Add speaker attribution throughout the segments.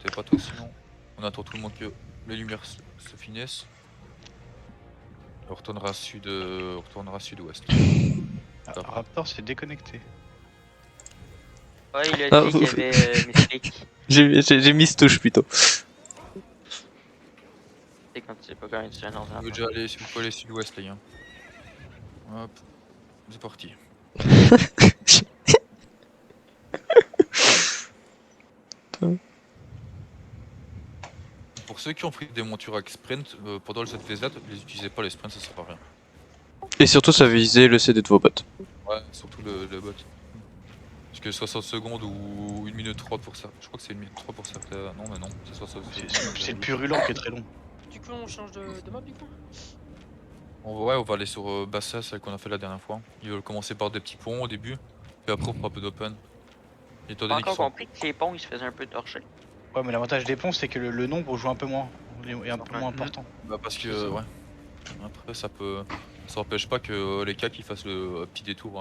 Speaker 1: pointez pas trop sinon. On attend tout le monde que les lumières se finissent. On retournera sud-ouest.
Speaker 2: Ah, Raptor s'est déconnecté.
Speaker 3: Ouais, il a
Speaker 4: Ah,
Speaker 3: dit qu'il y avait Mystique.
Speaker 4: J'ai mis ce touche plutôt.
Speaker 3: C'est quand tu sais pas quand tu un
Speaker 1: Vous
Speaker 3: ordinateur.
Speaker 1: pouvez déjà aller, vous pouvez aller sud-ouest les gars. Hop, c'est parti. Pour ceux qui ont pris des montures avec sprint pendant le ZVZ, les utilisez pas les sprints, ça sert à rien.
Speaker 4: Et surtout, ça visait le CD de vos bots.
Speaker 1: Ouais, surtout le bot. Parce que 60 secondes ou 1 minute 3 pour ça. Je crois que c'est 1 minute 3 pour ça. Non, mais non, c'est 60 secondes.
Speaker 2: C'est le purulent qui est très long.
Speaker 5: Du coup, on change de map du coup.
Speaker 1: Ouais, on va aller sur Bassa, celle qu'on a fait la dernière fois. Ils veulent commencer par des petits ponts au début, puis après on fera un peu d'open. Étant
Speaker 3: J'ai
Speaker 1: donné qu'ils
Speaker 3: encore
Speaker 1: sont...
Speaker 3: compris que les ponts ils se faisaient un peu torcher.
Speaker 2: Ouais, mais l'avantage des ponts, c'est que le nombre joue un peu moins. Est un peu moins important.
Speaker 1: Bah parce
Speaker 2: C'est
Speaker 1: que,
Speaker 2: ça.
Speaker 1: ouais. Après ça peut... Ça empêche pas que les cas qui fassent le petit détour.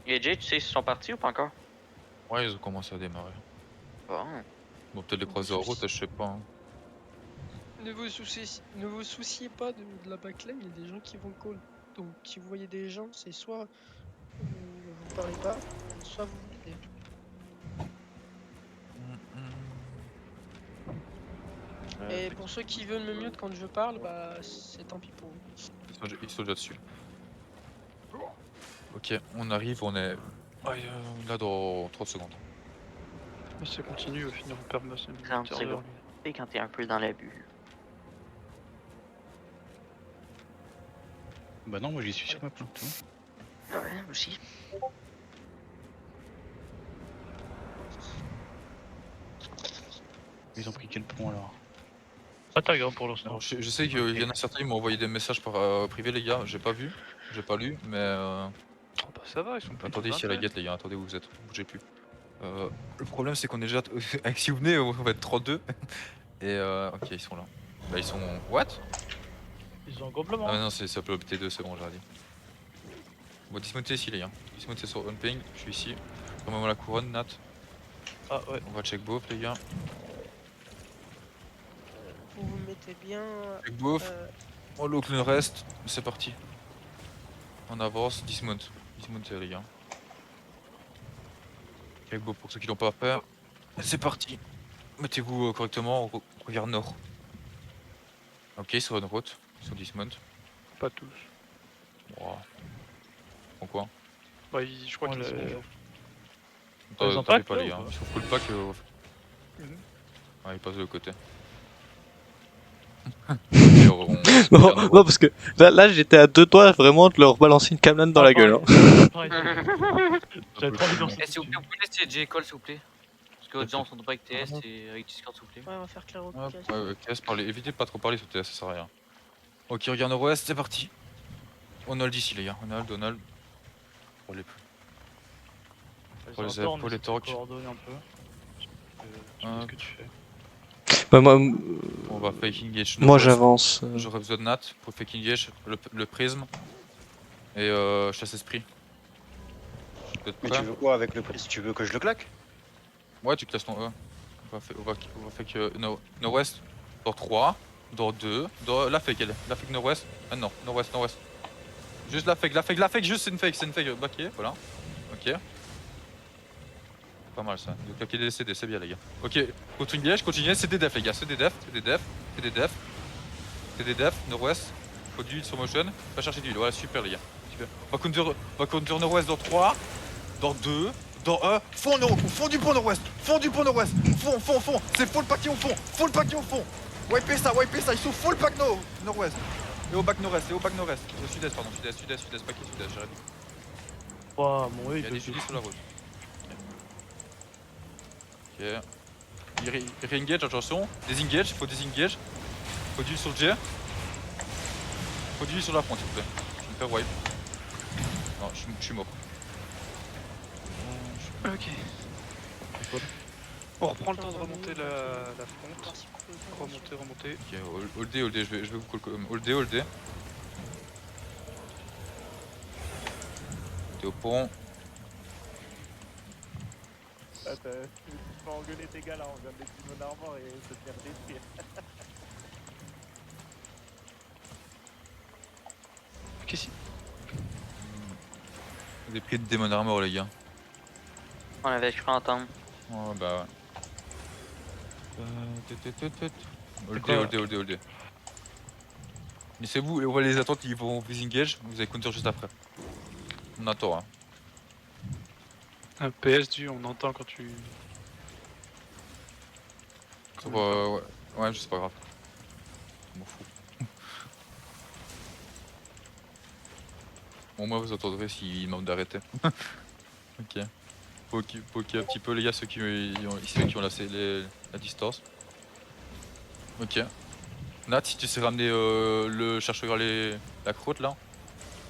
Speaker 3: Et Jay, tu sais s'ils sont partis ou pas encore?
Speaker 1: Ouais, ils ont commencé à démarrer.
Speaker 3: Bon.
Speaker 1: Bon, peut-être les croiser en route, je sais pas. Hein.
Speaker 5: Ne vous souciez pas de la backline, il y a des gens qui vont call. Donc si vous voyez des gens, c'est soit vous parlez pas, soit vous aidez. Et pour ceux qui veulent me mute quand je parle, bah c'est tant pis pour vous.
Speaker 1: Ils sont déjà dessus. Ok, on arrive, on est là dans 30 secondes.
Speaker 6: Ça continue, au final on perd masse.
Speaker 3: 30 secondes. Et quand t'es un peu dans l'abus.
Speaker 2: Bah non, moi j'y suis sur ma plante.
Speaker 3: Ouais, aussi.
Speaker 2: Ils ont pris quel pont alors?
Speaker 6: Pas tag hein, pour l'instant.
Speaker 1: Alors, je sais qu'il y en a certains qui m'ont envoyé des messages par privé les gars, j'ai pas vu, j'ai pas lu, mais
Speaker 6: Oh bah ça va, ils sont plus.
Speaker 1: attendez ici à la guette les gars, attendez où vous êtes, bougez plus. Le problème c'est qu'on est déjà, avec si vous venez on va être 32, et ok ils sont là. Bah ils sont, what?
Speaker 6: Ils ont un goblement.
Speaker 1: Ah non c'est ça peut T2 c'est bon j'ai dit. Bon dismontez ici les gars, dismontez sur on ping, je suis ici. Remets-moi la couronne Nat.
Speaker 6: Ah ouais.
Speaker 1: On va check both les gars.
Speaker 5: Vous vous mettez bien.
Speaker 1: Check both. On look le reste, c'est parti. On avance, dismount les gars. Check both pour ceux qui l'ont pas fait. C'est parti. Mettez-vous correctement, regarde nord. Ok, sur une route, sur dismount.
Speaker 6: Pas tous.
Speaker 1: Wow. Pourquoi?
Speaker 6: Bah je crois qu'ils sont.
Speaker 1: T'as
Speaker 6: Ils ont
Speaker 1: pas
Speaker 6: pack, là,
Speaker 1: les
Speaker 6: ou
Speaker 1: gars,
Speaker 6: pas
Speaker 1: ils sont full pack.
Speaker 6: Mhm.
Speaker 1: Ouais, ils passent de l'autre côté.
Speaker 4: Non, non, parce que là j'étais à deux doigts vraiment de leur balancer une camelane dans la gueule. Hein.
Speaker 6: J'avais trop envie de lancer.
Speaker 7: S'il vous plaît, vous pouvez laisser J-Call s'il vous plaît. Parce que les gens sont pas avec TS et avec Discord s'il vous plaît.
Speaker 5: Ouais, on va faire clair au
Speaker 1: Hop,
Speaker 5: podcast.
Speaker 1: ouais, casse, parlez. Évitez de pas trop parler sur TS, ça sert à rien. Ok, regarde nord-ouest, c'est parti. On hold ici les gars, on hold. Pour les plus. Pour les ailes, pour les tanks.
Speaker 6: Coordonner un peu. Je sais ce que tu fais.
Speaker 4: Bah, moi,
Speaker 1: On va fake engage.
Speaker 4: moi j'avance.
Speaker 1: J'aurais besoin de Nat pour fake engage, le prisme et chasse esprit.
Speaker 8: Mais tu veux quoi avec le prix? Tu veux que je le claque?
Speaker 1: Ouais, tu classes ton E. On va fake nord-ouest dans 3, dans 2, dans la fake elle. La fake nord-ouest. Ah non, nord-ouest. Juste la fake, juste c'est une fake, backé, voilà. Ok. Pas mal ça. Donc claquer des CD, c'est bien les gars. Ok, continuez, c'est des defs les gars, c'est des defs, nord-ouest. Faut du heal sur motion, va chercher du heal, voilà super les gars. Super. On va conduire nord-ouest dans 3, dans 2, dans 1, fond du pont nord-ouest, fond, c'est full paquet au fond, Wipez ça, ils sont full pack nord-ouest. Et au back nord-est, au sud-est, pardon, sud-est, paquet sud-est, j'arrête.
Speaker 6: Ouah, mon
Speaker 1: Il y a des sudistes sur la route. Ok. Il re-engage, attention. Désengage, faut désengage. Faut du sur le J. Faut du sur la front, s'il vous plaît. Je vais me faire wipe. Non, je suis mort.
Speaker 6: Ok. On reprend le temps de remonter la fronte. Remonter.
Speaker 1: Ok, holdé, je vais vous call. Holdé. T'es au pont.
Speaker 9: Tu peux engueuler tes gars là, on vient de les Demon Armor et se faire détruire.
Speaker 6: Qu'est-ce que
Speaker 1: Vous avez pris de Demon Armor, les gars.
Speaker 3: On avait, je peux entendre.
Speaker 1: Oh, bah ouais. Hold
Speaker 6: quoi
Speaker 1: day, hold day. Laissez-vous, on va les attendre, ils vont vous engage, vous allez counter juste après. On attend, hein.
Speaker 6: Un PS du, on entend quand tu.
Speaker 1: Ça va, ouais. Ouais, c'est pas grave. Je m'en fous. Bon, moi vous entendrez s'ils demandent d'arrêter. Ok. Poké un petit peu les gars, ceux qui ont la distance. Ok. Nat, si tu sais ramener le chercheur la croûte là.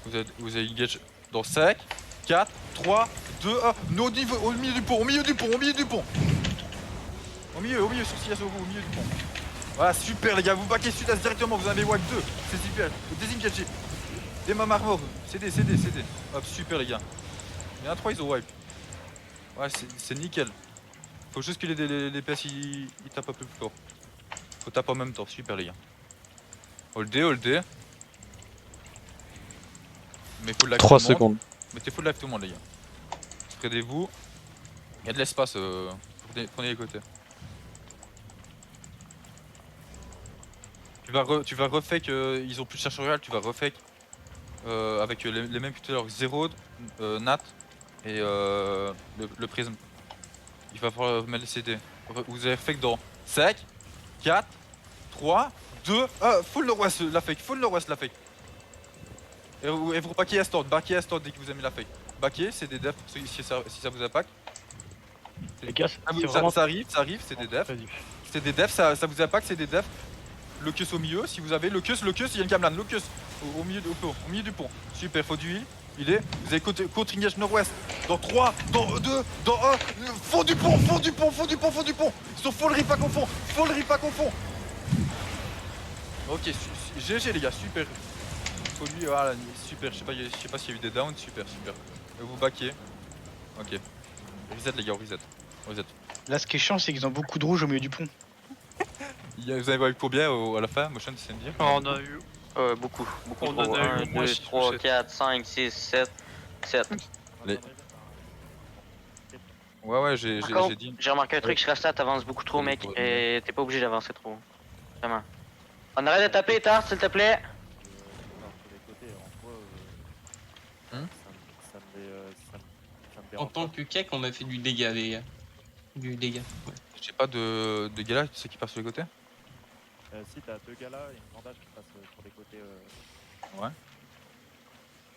Speaker 1: Vous avez engage dans 5, 4, 3, 2, 1. Nous au milieu du pont, au milieu du pont. Au milieu, sur Silas, au milieu du pont. Voilà, super les gars, vous backez Sudas directement, vous avez wipe 2. C'est super, vous désengagez. Des Mam Armor, CD. Hop, super les gars. Il y en a 3, ils ont wipe. Ouais, c'est nickel. Faut juste que les PS ils tapent un peu plus fort. Faut taper en même temps, super les gars. Hold day. Mais full life
Speaker 4: 3
Speaker 1: tout le monde.
Speaker 4: secondes.
Speaker 1: Mettez full life tout le monde les gars. Spreadez-vous. Il y a de l'espace, prenez les côtés. Tu vas refake, ils ont plus de cherche royale, tu vas refake avec les mêmes que tout à l'heure, Zero, Nat et le prisme. Il va falloir mettre les CD. Vous avez fake dans 5, 4, 3, 2, 1, full nord-ouest la fake, Et vous backez à start dès que vous avez mis la fake. Backez, c'est des defs si ça vous impacte.
Speaker 2: Les gars,
Speaker 1: Ça
Speaker 2: c'est vraiment.
Speaker 1: arrive, c'est des defs. C'est des defs, ça vous impacte, c'est des defs. Le queue au milieu, si vous avez le queue, il y a une Gamlan, le queue au milieu du pont. Super, faut du heal. Il est. Vous avez contre-engage nord-ouest. Dans 3, dans 2, dans 1. Fond du pont. Ils sont full repack au fond. Ok, GG les gars, super. Faut lui, voilà, super. Je sais pas s'il y a eu des downs, super. Vous backez. Ok. Reset les gars, reset.
Speaker 2: Là, ce qui est chiant, c'est qu'ils ont beaucoup de rouge au milieu du pont.
Speaker 1: Vous avez vu combien à la fin, Motion, tu sais me dire?
Speaker 6: On a eu.
Speaker 3: Beaucoup
Speaker 6: On
Speaker 3: trop.
Speaker 6: en a eu
Speaker 3: 1,
Speaker 6: au moins
Speaker 3: 2,
Speaker 6: six ou
Speaker 3: 3,
Speaker 6: sept.
Speaker 3: 4, 5, 6, 7.
Speaker 1: Ouais,
Speaker 3: Par contre,
Speaker 1: j'ai dit.
Speaker 3: j'ai remarqué un truc, Shrasta, t'avances beaucoup trop, mec, et t'es pas obligé d'avancer trop. Vraiment. On arrête de taper, Tard, s'il te plaît.
Speaker 10: En tant que kek, on a fait du dégât, les gars. Du dégât, ouais.
Speaker 1: J'ai pas de gars là, tu sais qui passe sur les côtés?
Speaker 9: Si, t'as 2 gars là et une bandage qui passe sur les côtés.
Speaker 1: Ouais.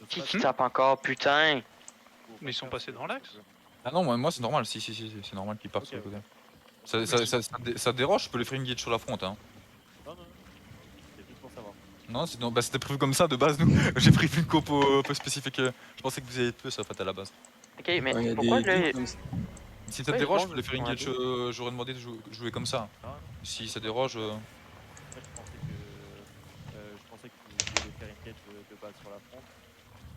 Speaker 3: Qui tape encore, putain?
Speaker 6: Mais ils sont passés dans l'axe.
Speaker 1: Ah non, moi c'est normal, si, c'est normal qu'ils partent sur les côtés. Ça dérange, je peux les free engage sur la front, hein.
Speaker 9: Non, c'est juste pour savoir.
Speaker 1: Non, c'était prévu comme ça de base, nous. J'ai pris une compo un peu spécifique. Je pensais que vous alliez être peu, ça fait à la base.
Speaker 3: Ok, mais pourquoi là.
Speaker 1: Si ça te dérange, je peux les free engage, j'aurais demandé de jouer comme ça. Si ça dérange.
Speaker 9: Je pensais que tu voulais faire une quête de base sur la front.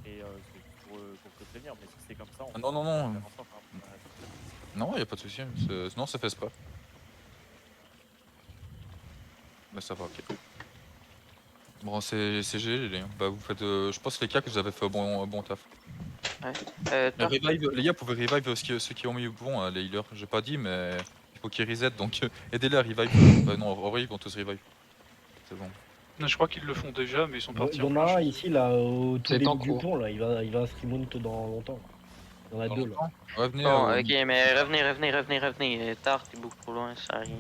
Speaker 9: Et c'est pour te prévenir, mais si c'est comme ça, on
Speaker 1: Non.
Speaker 9: fait en sorte, hein.
Speaker 1: Non, y'a pas de souci. Non, ça fait pas. Bah ça va, ok. Bon, c'est GG, les gars. Bah, vous faites. Je pense les cas que vous avez fait un bon taf.
Speaker 3: Ouais.
Speaker 1: Les gars, vous pouvez revive ceux qui ont mis bon, les healers. J'ai pas dit, mais il faut qu'ils reset donc aidez-les à revive. Non, en vrai, ils vont tous revive. C'est bon.
Speaker 6: Non, je crois qu'ils le font déjà, mais ils sont partis
Speaker 11: Il y en
Speaker 6: en
Speaker 11: a
Speaker 6: flash.
Speaker 11: un ici, là, au tout
Speaker 10: C'est en
Speaker 11: début du
Speaker 10: cours.
Speaker 11: pont, là. Il va se remount dans longtemps. Il y en a 2, là.
Speaker 1: Ouais, venez.
Speaker 3: Bon, ok, mais revenez. Tard, t'es beaucoup trop loin, ça arrive.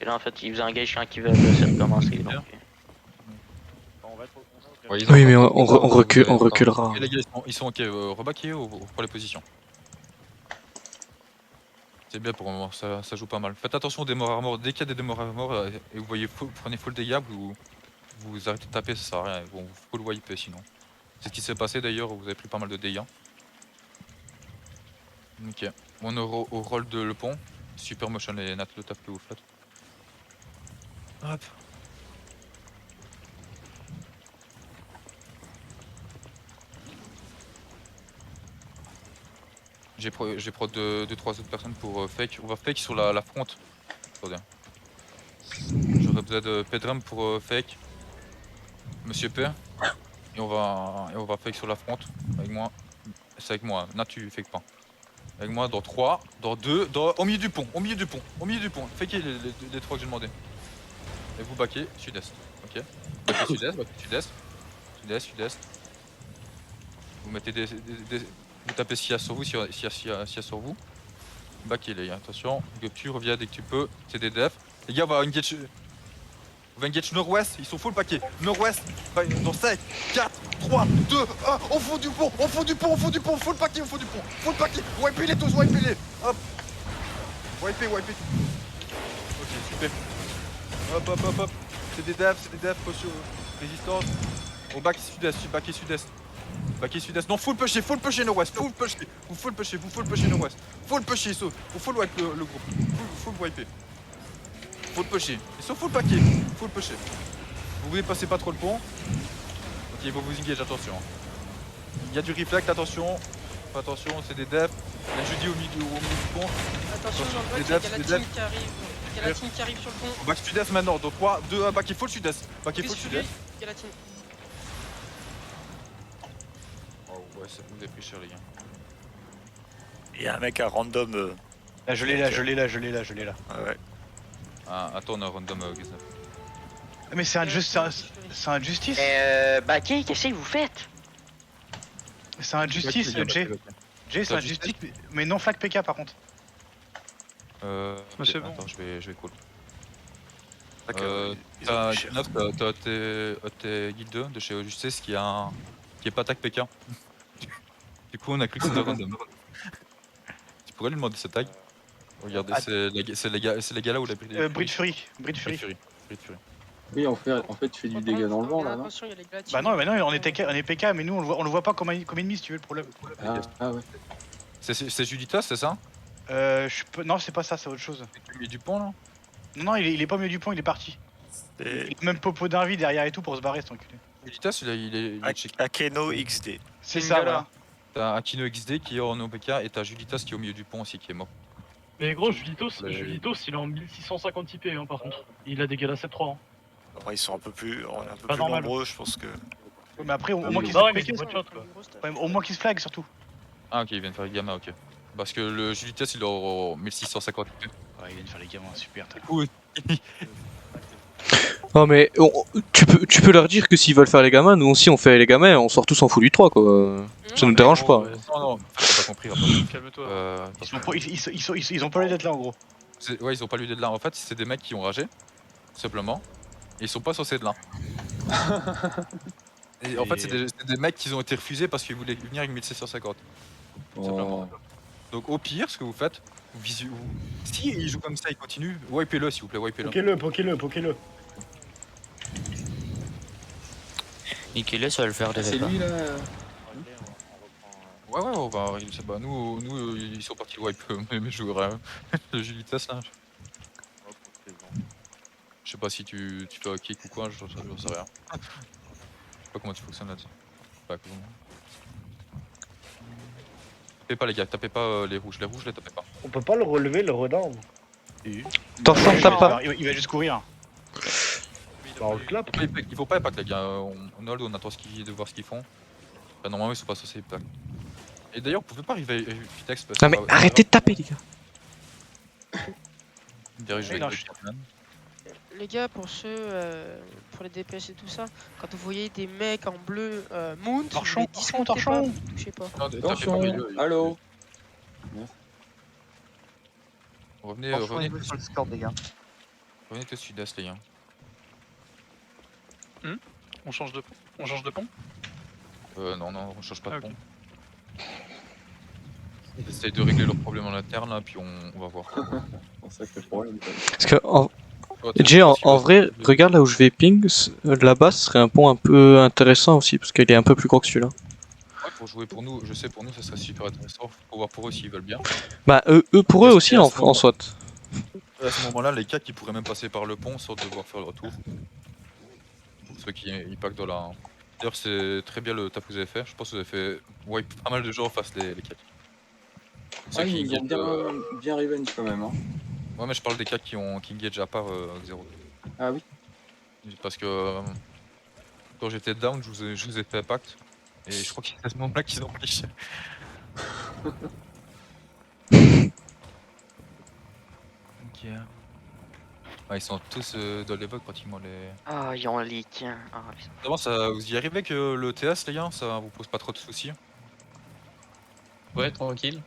Speaker 3: Et là, en fait, ils vous engagent quand ils veulent, c'est recommencer, donc.
Speaker 1: Ouais,
Speaker 4: Oui, mais on reculera.
Speaker 1: Ok, les gars, ils sont ok. Rebaquez pour les positions. C'est bien pour le moment, ça joue pas mal. Faites attention aux démons armor. Dès qu'il y a des démons armor et vous voyez prenez full dégâts, vous arrêtez de taper, ça sert à rien. Ils vont vous full wipe sinon. C'est ce qui s'est passé d'ailleurs, vous avez pris pas mal de dégâts. Ok. On est au rôle de le pont. Super motion et Nat, le taf que vous faites. Hop. J'ai pro 2-3 autres personnes pour fake. On va fake sur la front. Attendez. J'aurais besoin de Pedram pour fake. Monsieur P. Et on va fake sur la front. Avec moi. C'est avec moi. Là tu fake pas. Avec moi dans 3, dans 2, au milieu du pont. Au milieu du pont. Au milieu du pont. Fakez les 3 que j'ai demandé. Et vous baquez sud-est. Ok. Baquez sud-est, baquez sud-est. Sud-est, sud-est. Vous mettez vous tapez SIA sur vous, SIA sur vous. Baquez les gars, attention. Tu reviens dès que tu peux. C'est des defs. Les gars, on va engage nord-ouest, ils sont full paquet. Nord-ouest, dans 5, 4, 3, 2, 1, au fond du pont, au fond du pont, au fond du pont, full paquet, au fond du pont, full paquet. Wipez-les tous, wipez-les. Hop. Wipez. Ok, super. Hop. C'est des devs, potion, résistance. On back sud-est, back sud-est. Back sud-est. Non, full pusher nord-ouest, full pusher nord-ouest. Full pusher, faut full wipe le groupe. Full wiper. Full pusher. Ils sont full paquet, full pusher. Vous voulez passer pas trop le pont. Ok, il faut vous engage, attention. Il y a du reflect, attention. Attention, c'est des devs. Il y a jeudi au milieu du pont.
Speaker 5: Attention, dans le bac, il y a la team qui arrive. Il y a la team qui arrive sur le pont.
Speaker 1: Back sud-est maintenant, dans 3, 2, 1, back full sud-est. Back full sud-est.
Speaker 5: Il y a la team.
Speaker 1: Oh ouais, ça vous avez pris cher les gars.
Speaker 8: Il y a un mec à random.
Speaker 2: Là, je l'ai là.
Speaker 8: Ah ouais.
Speaker 1: Ah, attends, on a random Gazef.
Speaker 2: Mais c'est un justice.
Speaker 3: Baquet, qu'est-ce que vous faites?
Speaker 2: C'est un justice, Jay. Jay, c'est un justice, mais non flag PK par contre.
Speaker 6: c'est bon.
Speaker 1: Attends, je vais cool.
Speaker 8: Ils ont pris cher.
Speaker 1: T'as tes guides 2 de chez Justice qui est pas tag PK. Du coup, on a cru que c'était random. Tu pourrais lui demander ce tag? Regardez, c'est les gars là où la
Speaker 2: Bridge Fury.
Speaker 12: Oui, en fait, tu fais du dégât dans le vent là, non?
Speaker 2: Bah non, on est PK, mais nous on le voit pas comme ennemi si tu veux le problème.
Speaker 12: Ah ouais.
Speaker 1: C'est Juditas, c'est ça?
Speaker 2: Non, c'est pas ça, c'est autre chose.
Speaker 1: Tu mets du pont là?
Speaker 2: Non, il est pas au milieu du pont, il est parti. Il a même Popo d'un vie derrière et tout pour se barrer, cet enculé.
Speaker 1: Juditas, il est chez
Speaker 8: Akeno XD.
Speaker 2: C'est ça, voilà.
Speaker 1: T'as Akino XD qui est en OPK et t'as Juditas qui est au milieu du pont aussi qui est mort.
Speaker 11: Mais gros, Julitos, il est en 1650 IP hein, par contre. Il a des gars à 7-3. Hein.
Speaker 8: Après, ils sont un peu plus
Speaker 11: normal.
Speaker 8: nombreux, je pense que.
Speaker 2: Ouais, mais après, au moins qu'ils se flag surtout.
Speaker 1: Ah, ok, ils viennent faire les gamins, ok. Parce que le Juditas il est en 1650.
Speaker 2: Ouais, ils viennent faire les gamins, super.
Speaker 1: Oui.
Speaker 4: Non mais tu peux leur dire que s'ils veulent faire les gamins, nous aussi on fait les gamins, on sort tous en full du 3 quoi. Ça nous dérange pas.
Speaker 1: Non, t'as pas compris.
Speaker 6: Calme-toi.
Speaker 2: Ils ont pas lieu d'être là en gros.
Speaker 1: Ouais, ils ont pas lieu d'être là. En fait, c'est des mecs qui ont ragé, tout simplement. Et ils sont pas censés être là. Et en fait, c'est des mecs qui ont été refusés parce qu'ils voulaient venir avec 1650. Tout simplement. Donc au pire, ce que vous faites, si ils jouent comme ça, ils continuent, wipez-le s'il vous plaît, wipez-le.
Speaker 11: Poquez-le.
Speaker 10: Niquez-le, ça va le faire des
Speaker 12: C'est lui là.
Speaker 1: Ouais, on va arriver. Bah, nous, ils sont partis wipe mes joueurs. Hein. Le Julitas là. Je sais pas si tu fais un kick ou quoi, j'en sais rien. Je sais pas comment tu fonctionnes là-dessus. Pas comment. Tapez pas les gars, tapez pas les rouges, les tapez pas.
Speaker 11: On peut pas le relever, le redown.
Speaker 4: Attention, tape pas.
Speaker 2: Il va juste courir.
Speaker 11: Bah, on le clap.
Speaker 1: Il faut pas impact les gars, on hold, on attend de voir ce qu'ils font. Enfin, normalement ils sont pas censés impact. Et d'ailleurs, vous pouvez pas arriver à Vitex parce que.
Speaker 4: Non mais arrêtez de taper les gars.
Speaker 1: Dirige avec
Speaker 5: Les gars, pour pour les DPS et tout ça, quand vous voyez des mecs en bleu mount,
Speaker 2: Torchon.
Speaker 5: touchez pas.
Speaker 12: Attention. Allô.
Speaker 1: Revenez
Speaker 2: sur le score des gars.
Speaker 1: Revenez au sud-est les gars.
Speaker 6: On change de pont?
Speaker 1: Non, on change pas de pont. Ils essayent de régler leurs problèmes en interne là, puis on va voir.
Speaker 12: C'est ça que le problème.
Speaker 4: Parce que Jay, en vrai, regarde là où je vais ping, là-bas ce serait un pont un peu intéressant aussi, parce qu'il est un peu plus gros que celui-là.
Speaker 1: Ouais, pour jouer pour nous, je sais pour nous ça serait super intéressant, faut voir pour eux s'ils veulent bien.
Speaker 4: Bah pour eux aussi en soit.
Speaker 1: À ce moment-là, les cas qui pourraient même passer par le pont sans devoir faire le retour. Ceux qui impactent dans la... D'ailleurs c'est très bien le taf que vous avez fait, je pense que vous avez fait wipe pas mal de gens face les quêtes.
Speaker 12: Ah, ils ont bien revenge quand même. Hein.
Speaker 1: Ouais, mais je parle des cas qui engage à part 0.
Speaker 12: Ah oui.
Speaker 1: Parce que quand j'étais down, je vous ai fait pacte. Et je crois que c'est à ce moment-là qu'ils ont pris. Ok. Ouais, ils sont tous dans les bugs pratiquement les.
Speaker 3: Ah, ils ont leak. Ah,
Speaker 1: Comment ça, vous y arrivez que le TS, les gars, ça vous pose pas trop de soucis?
Speaker 10: Ouais, tranquille.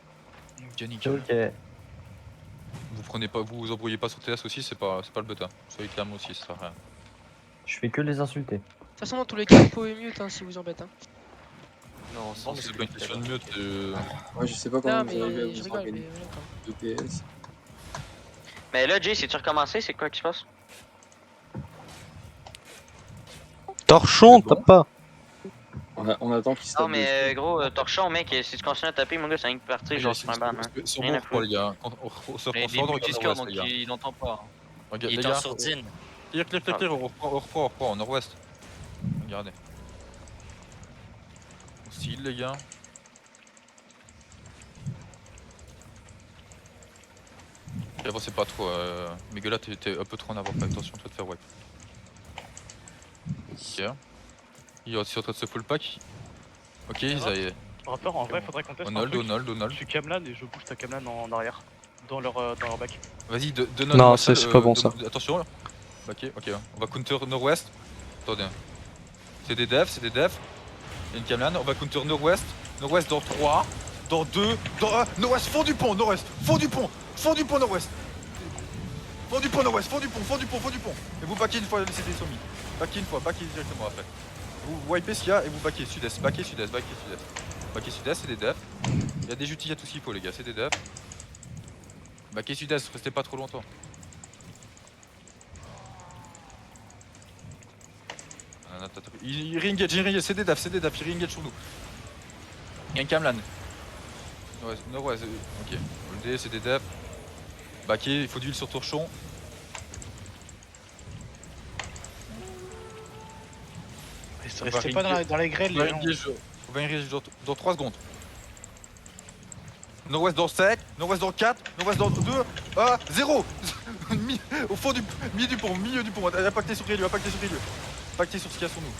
Speaker 1: Ok, nickel.
Speaker 13: Ok.
Speaker 1: Vous vous embrouillez pas sur TS aussi, c'est pas le but. Hein. Soyez calme aussi, ça sert à rien.
Speaker 13: Je fais que les insulter.
Speaker 5: De toute façon, dans tous les cas, il faut mute si vous embête. Hein.
Speaker 7: Non,
Speaker 1: Non, mais c'est pas une question de mute.
Speaker 12: Ouais, je sais pas
Speaker 5: Non,
Speaker 12: comment vous
Speaker 5: mais
Speaker 12: arrivez à
Speaker 5: je
Speaker 12: vous
Speaker 5: rigole.
Speaker 12: organiser
Speaker 5: Mais...
Speaker 12: de TS.
Speaker 3: Mais là, Jay, c'est-tu recommencé? C'est quoi qui se passe?
Speaker 4: Torchon, tape pas.
Speaker 12: On attend qu'il se
Speaker 3: Non,
Speaker 12: tape
Speaker 3: mais gros, torchon, mec, si tu continues à taper, mon gars, c'est rien que partir, genre, sur un ban. Hein.
Speaker 1: Sur
Speaker 3: Rien
Speaker 1: mon
Speaker 3: à
Speaker 1: pour
Speaker 3: foutre.
Speaker 1: les gars. On se
Speaker 7: Mais il est
Speaker 1: reprend
Speaker 7: mute Discord, donc
Speaker 1: les gars.
Speaker 7: il n'entend pas.
Speaker 1: Regarde,
Speaker 10: Il
Speaker 1: les
Speaker 10: est en
Speaker 1: gars.
Speaker 10: sourdine.
Speaker 1: Clear, on reprend, au nord-ouest. Regardez. Hostile, les gars. Et avancez pas trop, mais là t'es un peu trop en avant, fais attention toi de faire wipe. Ok. Il est en train de se full pack. Ok, ils avaient.
Speaker 11: Rappeur, en vrai, faudrait qu'on teste.
Speaker 1: Donald.
Speaker 11: Je suis Kamlan et je bouge ta Kamlan en arrière. Dans leur back.
Speaker 1: Vas-y, donne
Speaker 4: Non, c'est pas bon ça.
Speaker 1: Attention. Ok, on va counter nord-ouest. Attendez. C'est des devs. Il y a une Kamlan, on va counter nord-ouest. Nord-ouest dans 3, dans 2, dans 1. Nord-ouest, fond du pont, nord-ouest. Fond du pont nord-ouest. Fond du pont nord-ouest, fond du pont. Et vous backez une fois les CD sont mis. Backez une fois, backez directement après. Vous wipez ce qu'il y a et vous backez sud-est, backez sud-est. Backez sud-est, c'est des devs. Il y a des jutis, il y a tout ce qu'il faut les gars, c'est des devs. Backez sud-est, restez pas trop longtemps. Il re-engage, c'est des devs, il re-engage sur nous. Il y a un Kamlan. Nord-ouest, ok. Le D, c'est des devs. Backé, il faut d'huile sur torchon.
Speaker 2: Restez pas dans les grêles, les gens.
Speaker 1: On va engage dans 3 secondes. Nord-ouest dans 5, nord-ouest dans 4, nord-ouest dans 2, 1, 0. Au fond du milieu du pont. Impacté sur Grilieu, Pacté sur ce qu'il y a sur nous.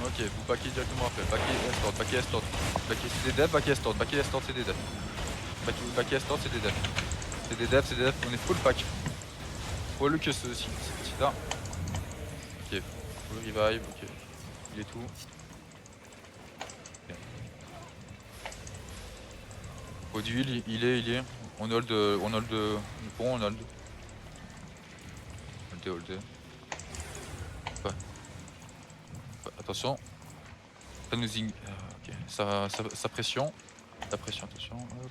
Speaker 1: Ok, vous backez directement après. Backez escort. Backez c'est des devs, backez escort, c'est des devs. Backez escort, c'est des devs. C'est des devs, on est full pack. Full que ce sida. Ok, full revive, ok. Il est tout. Okay. Au d'huile, il est. On hold le pont, on hold. Hold. Attention. Ça nous ok. Sa pression. La pression, attention. Hop.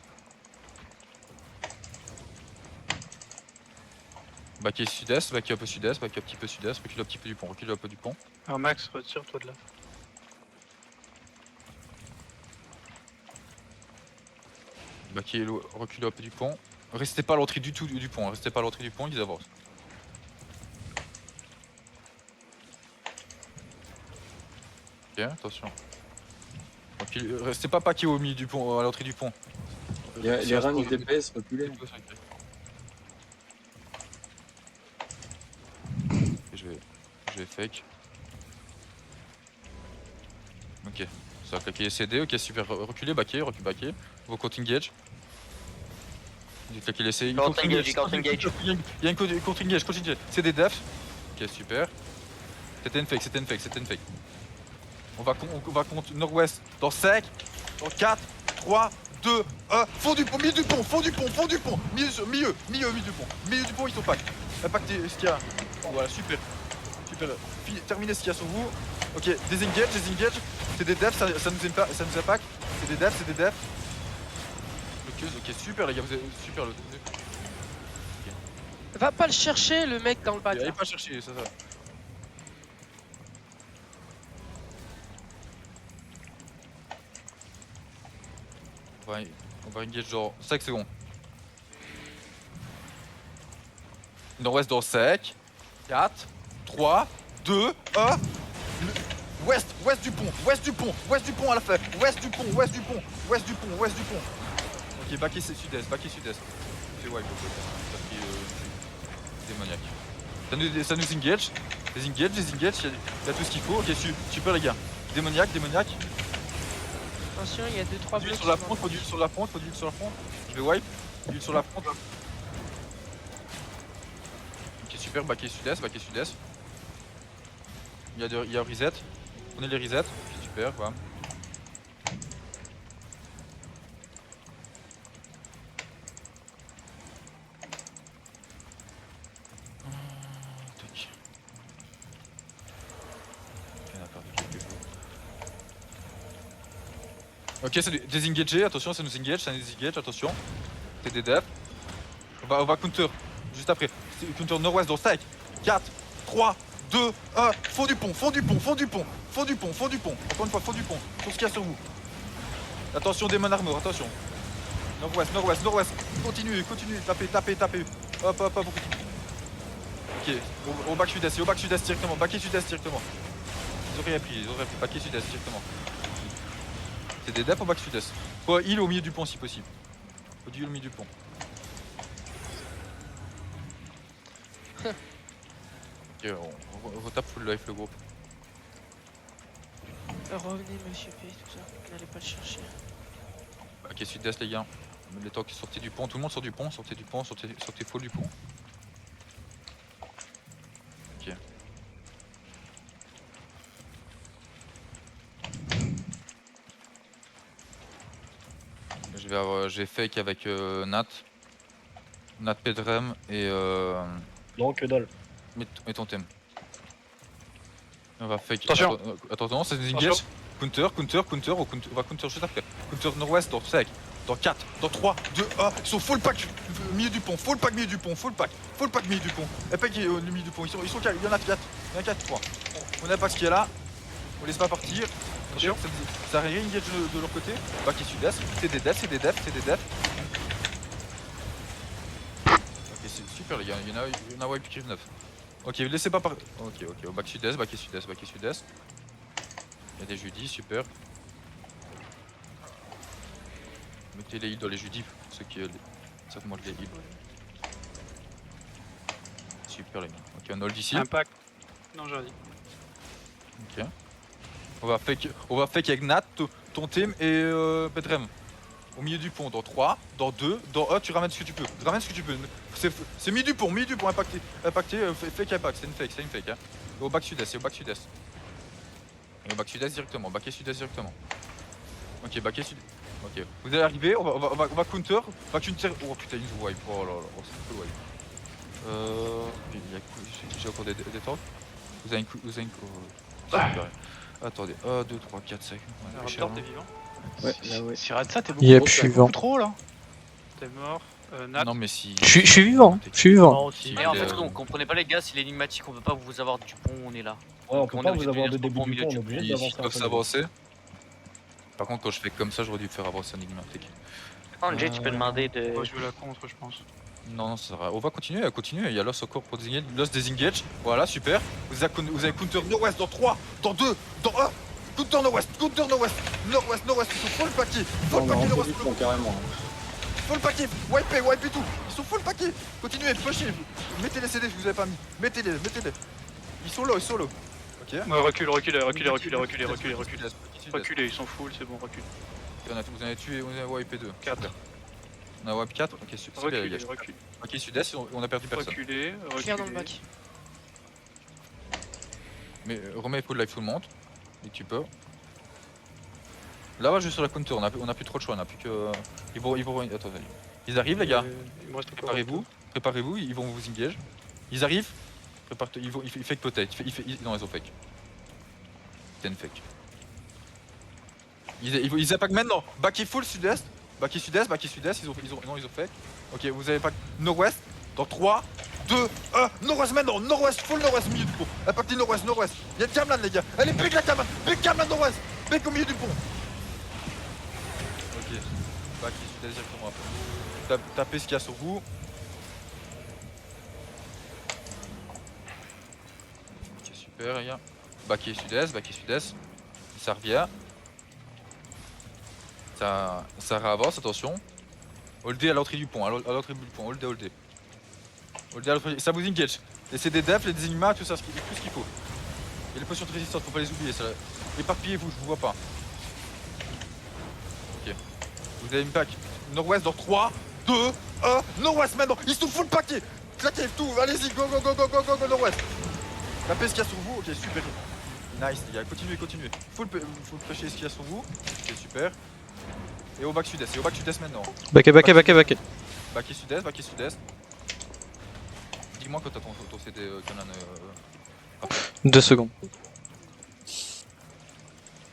Speaker 1: Backé sud-est, backé un peu sud-est, backé un petit peu sud-est, recule un petit peu du pont,
Speaker 6: Un max, retire-toi de là.
Speaker 1: Backé, recule un peu du pont. Restez pas à l'entrée du tout du pont, ils avancent. Ok, attention. Restez pas paqués au milieu du pont, à l'entrée du pont.
Speaker 12: Les runs DPS reculés.
Speaker 1: Je vais fake. Ok, ça va claquer CD, ok super, reculez, backé. Vos contre-engage. J'ai claqué les CD. Il y a un contre-engage, c'est des defs. Ok super. C'était une fake. On va contre nord-ouest dans 5, dans 4, 3, 2, 1. Fond du pont, milieu du pont. Milieu du pont. Milieu du pont, ils sont pack. Impacté ce qu'il y a. Voilà, super. Terminez ce qu'il y a sur vous. Ok, désengage. C'est des devs, ça nous impacte. C'est des devs. Ok, super les gars, vous avez super le. Okay.
Speaker 5: Va pas le chercher, le mec dans le bac.
Speaker 1: Allez pas chercher, ça. On va engage genre 5 secondes. Nord-ouest dans 5, 4, 3, 2, 1. Ouest du pont à la fin. Ouest du pont. Ok, back et sud-est, back et sud-est. C'est wipe, ok. Démoniaque. Ça nous engage. Les engage, il y a tout ce qu'il faut. Ok, super les gars. Démoniaque.
Speaker 5: Attention, il y a 2-3
Speaker 1: Faut du
Speaker 5: blocs.
Speaker 1: sur la front, faut du sur la front. Je vais wipe. Du sur la front. Ok, super, back et sud-est. Il y a un reset. Prenez les resets. Super, quoi. Ok, c'est désengagé, attention, ça nous engage, attention. C'est des devs. On va counter, juste après. Counter nord-ouest dans 5, 4, 3, 2, 1. Fond du pont. Encore une fois, fond du pont. Tout ce qu'il y a sur vous. Attention, Demon Armor, attention. Nord-ouest. Continue, tapez. Hop. Ok, au back sud-est, directement. Back et sud-est directement. Ils auraient appris, back et sud-est directement. C'est des devs au back sud-est. Faut heal au milieu du pont si possible. Faut du heal au milieu du pont. Ok, on retape full life le groupe.
Speaker 5: Revenez, monsieur P, tout ça. N'allez pas le chercher.
Speaker 1: Ok, sud-est les gars. Les temps qui sortent du pont, tout le monde sort du pont, sortez full du pont. Ok. Je vais fake avec Nat Pedrem et
Speaker 11: Non, que dalle.
Speaker 1: mets ton thème. On va fake.
Speaker 6: Attention.
Speaker 1: Attends, c'est des engage. Counter, on va counter juste après. Counter nord-ouest dans 5, dans 4, dans 3, 2, 1. Ils sont full pack milieu du pont, full pack milieu du pont. Et pack au milieu du pont, ils sont il y en a 4, 3. On a pas ce qui est là, on laisse pas partir. Attention, ça arrive engage de leur côté. Back et sud-est, c'est des devs. Ok, c'est super les gars, il y en a wipe qui 9. Ok, laissez pas partir. Ok, au back sud-est. Il y a des judis, super. Mettez les heals dans les judis, ceux qui savent moi les heals. Super les gars. Ok, on hold ici.
Speaker 6: Impact. Non, j'ai dit.
Speaker 1: Ok. On va fake avec Nat, ton team et Pedrem. Au milieu du pont, dans 3, dans 2, dans 1, tu ramènes ce que tu peux. C'est milieu du pont, impacté, fake impact, c'est une fake. Hein. Au back sud-est, Au back sud-est directement, back et sud-est directement. Ok, back et sud. Ok, vous allez arriver, on va counter, oh putain, ils nous wipe, oh là là, c'est cool wipe. J'ai encore des tanks. Vous avez une attendez, 1, 2, 3, 4, 5.
Speaker 6: Raptor, t'es vivant?
Speaker 12: Ouais, là, ouais.
Speaker 2: Sur ça, t'es
Speaker 4: Yep,
Speaker 2: beaucoup
Speaker 4: je suis vivant.
Speaker 2: trop là.
Speaker 6: T'es mort. Nat.
Speaker 1: Non mais si.
Speaker 4: Je suis vivant.
Speaker 7: Mais en fait, on comprenait pas les gars, si l'énigmatique on peut pas vous avoir du pont, on est là.
Speaker 12: Ouais, on peut pas
Speaker 7: est
Speaker 12: vous
Speaker 7: obligé
Speaker 12: avoir
Speaker 7: de
Speaker 12: de
Speaker 7: venir
Speaker 12: début
Speaker 7: au
Speaker 12: du
Speaker 7: milieu
Speaker 12: pont, on est obligé
Speaker 1: Ils
Speaker 12: d'avancer un
Speaker 1: doivent
Speaker 12: peu.
Speaker 1: s'avancer. Par contre, quand je fais comme ça, j'aurais dû faire avancer un énigmatique.
Speaker 3: Jay, tu peux demander de.
Speaker 6: On va jouer la contre, je pense.
Speaker 1: Non, ça va. On va continuer. Il y a Lost encore pour désigner. Lost désengage. Voilà, super. Vous avez counter nord-ouest dans 3, dans 2, dans 1. Counter nord-ouest. Nord-ouest. Ils sont full paquet.
Speaker 12: On est rentré du pont carrément.
Speaker 1: Full paquet. Wipe et tout. Ils sont full paquet. Continuez, pushez. Mettez les CD que je vous avais pas mis. Mettez-les. Ils sont là. Ok.
Speaker 6: Ouais, reculez, ils sont full, c'est bon, recule.
Speaker 1: Vous en avez tué, on a wipe 2.
Speaker 6: 4.
Speaker 1: On a wipe 4. Ok, super.
Speaker 6: Reculez.
Speaker 1: Ok, sud-est, on a perdu personne.
Speaker 6: Reculez.
Speaker 5: Claire dans le bac.
Speaker 1: Mais remets full life tout le monde. Et tu peux. Là, on va jouer sur la counter, on a plus trop de choix, on a plus que. Ils vont. Attends, ils arrivent les gars. Préparez-vous, ils vont vous engage. Ils arrivent. Ils fake peut-être. Non, ils ont fake. C'est une fake. Ils attaquent maintenant. Back et full sud-est. Back et sud-est. Ils ont fake. Ok, vous avez pas. Nord-ouest. Dans 3, 2, 1. Nord-ouest maintenant. Full nord-ouest, milieu du pont. Impacté nord-ouest. Il y a Camlan les gars. Allez, pique la Camlan. Pique Camlan nord-ouest. Pique au milieu du pont. Ok. Back et sud-est directement après. Tapez ce qu'il y a sur vous. Ok, super les gars. Back et sud-est. Ça revient. Ça réavance, attention. Holdé à l'entrée du pont, à l'entrée du pont, holdé. Holdé à l'entrée. Ça vous engage. Laissez des defs, les enigmas, tout ça, tout ce qu'il faut. Et les potions de résistance, faut pas les oublier. Ça... Éparpillez-vous, je vous vois pas. Ok. Vous avez une pack. Nord-ouest dans 3, 2, 1. Nord-ouest maintenant. Ils sont full paquet. Claquez tout. Allez-y, go, nord-ouest. La paix ce qu'il y a sur vous. Ok, super. Nice, les gars. Continuez. Faut pêcher ce qu'il y a sur vous. Ok, super. Et au bac sud-est, maintenant.
Speaker 4: Backé.
Speaker 1: Backé sud-est. Dis-moi quand t'as ton CD canon.
Speaker 4: 2 secondes.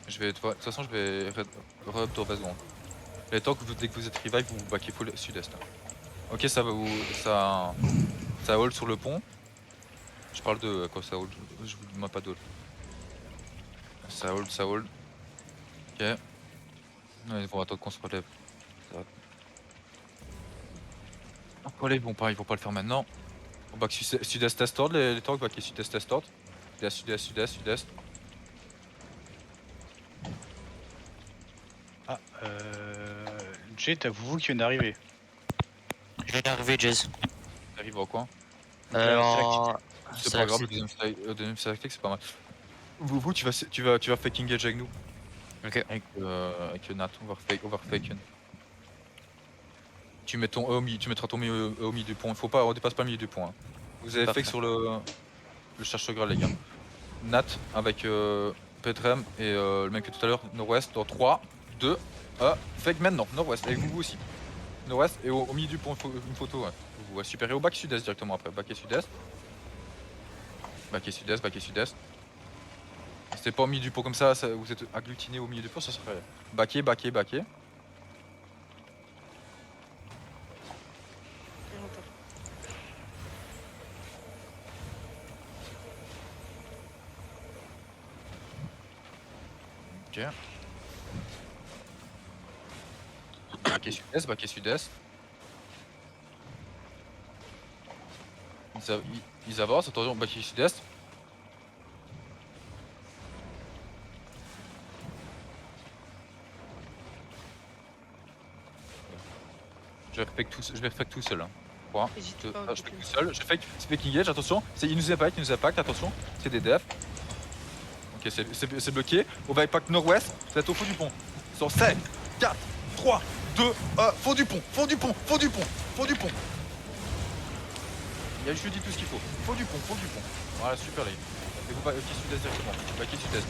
Speaker 1: De toute façon, je vais re-up dans 20 secondes. Les temps que dès que vous êtes revive, vous backez full sud-est. Ok, ça va ça hold sur le pont. Je parle de quoi ça hold. Je vous demande pas d'hold. Ça hold. Ok. Ouais, bon, attendre qu'on se relève. Ils vont pas le faire maintenant. On back sud-est est tord, les tanks backer sud-est est tord. Sud-est.
Speaker 2: Ah, Jay, t'as vous qui vient d'arriver.
Speaker 14: Je viens d'arriver, Jazz.
Speaker 1: T'arrives au coin. C'est
Speaker 14: C'est
Speaker 1: pas grave, le deuxième select c'est pas mal. Vous tu vas fake engage avec nous.
Speaker 14: Ok.
Speaker 1: Avec Nat, on va fake. Tu mettras ton au milieu du pont, on dépasse pas le milieu du pont. Hein. Vous avez fake sur le cherche graal les gars. Nat avec Petrem et le mec de tout à l'heure, nord-ouest dans 3, 2, 1, fake maintenant, nord-ouest, avec vous aussi. Nord-ouest et au milieu du pont, une photo, ouais. Ouais, super, et au bac sud-est directement après, bac et sud-est. Bac et sud-est. C'était pas au milieu du pont comme ça, vous êtes agglutiné au milieu du pont, ça serait baqué. Ok. Baquet sud-est. Ils avancent, attention, baquet sud-est. Je vais fake tout seul. Hein. Je fake tout seul, je fake engage, attention, il nous impact, attention, c'est des defs. Ok, c'est bloqué. On va impact nord-ouest, vous êtes au fond du pont. Sur 7, 4, 3, 2, 1, fond du pont. Je lui dis tout ce qu'il faut. Fond du pont. Voilà, super les gars. Et vous baquez sud-est directement. Baquez sud-est.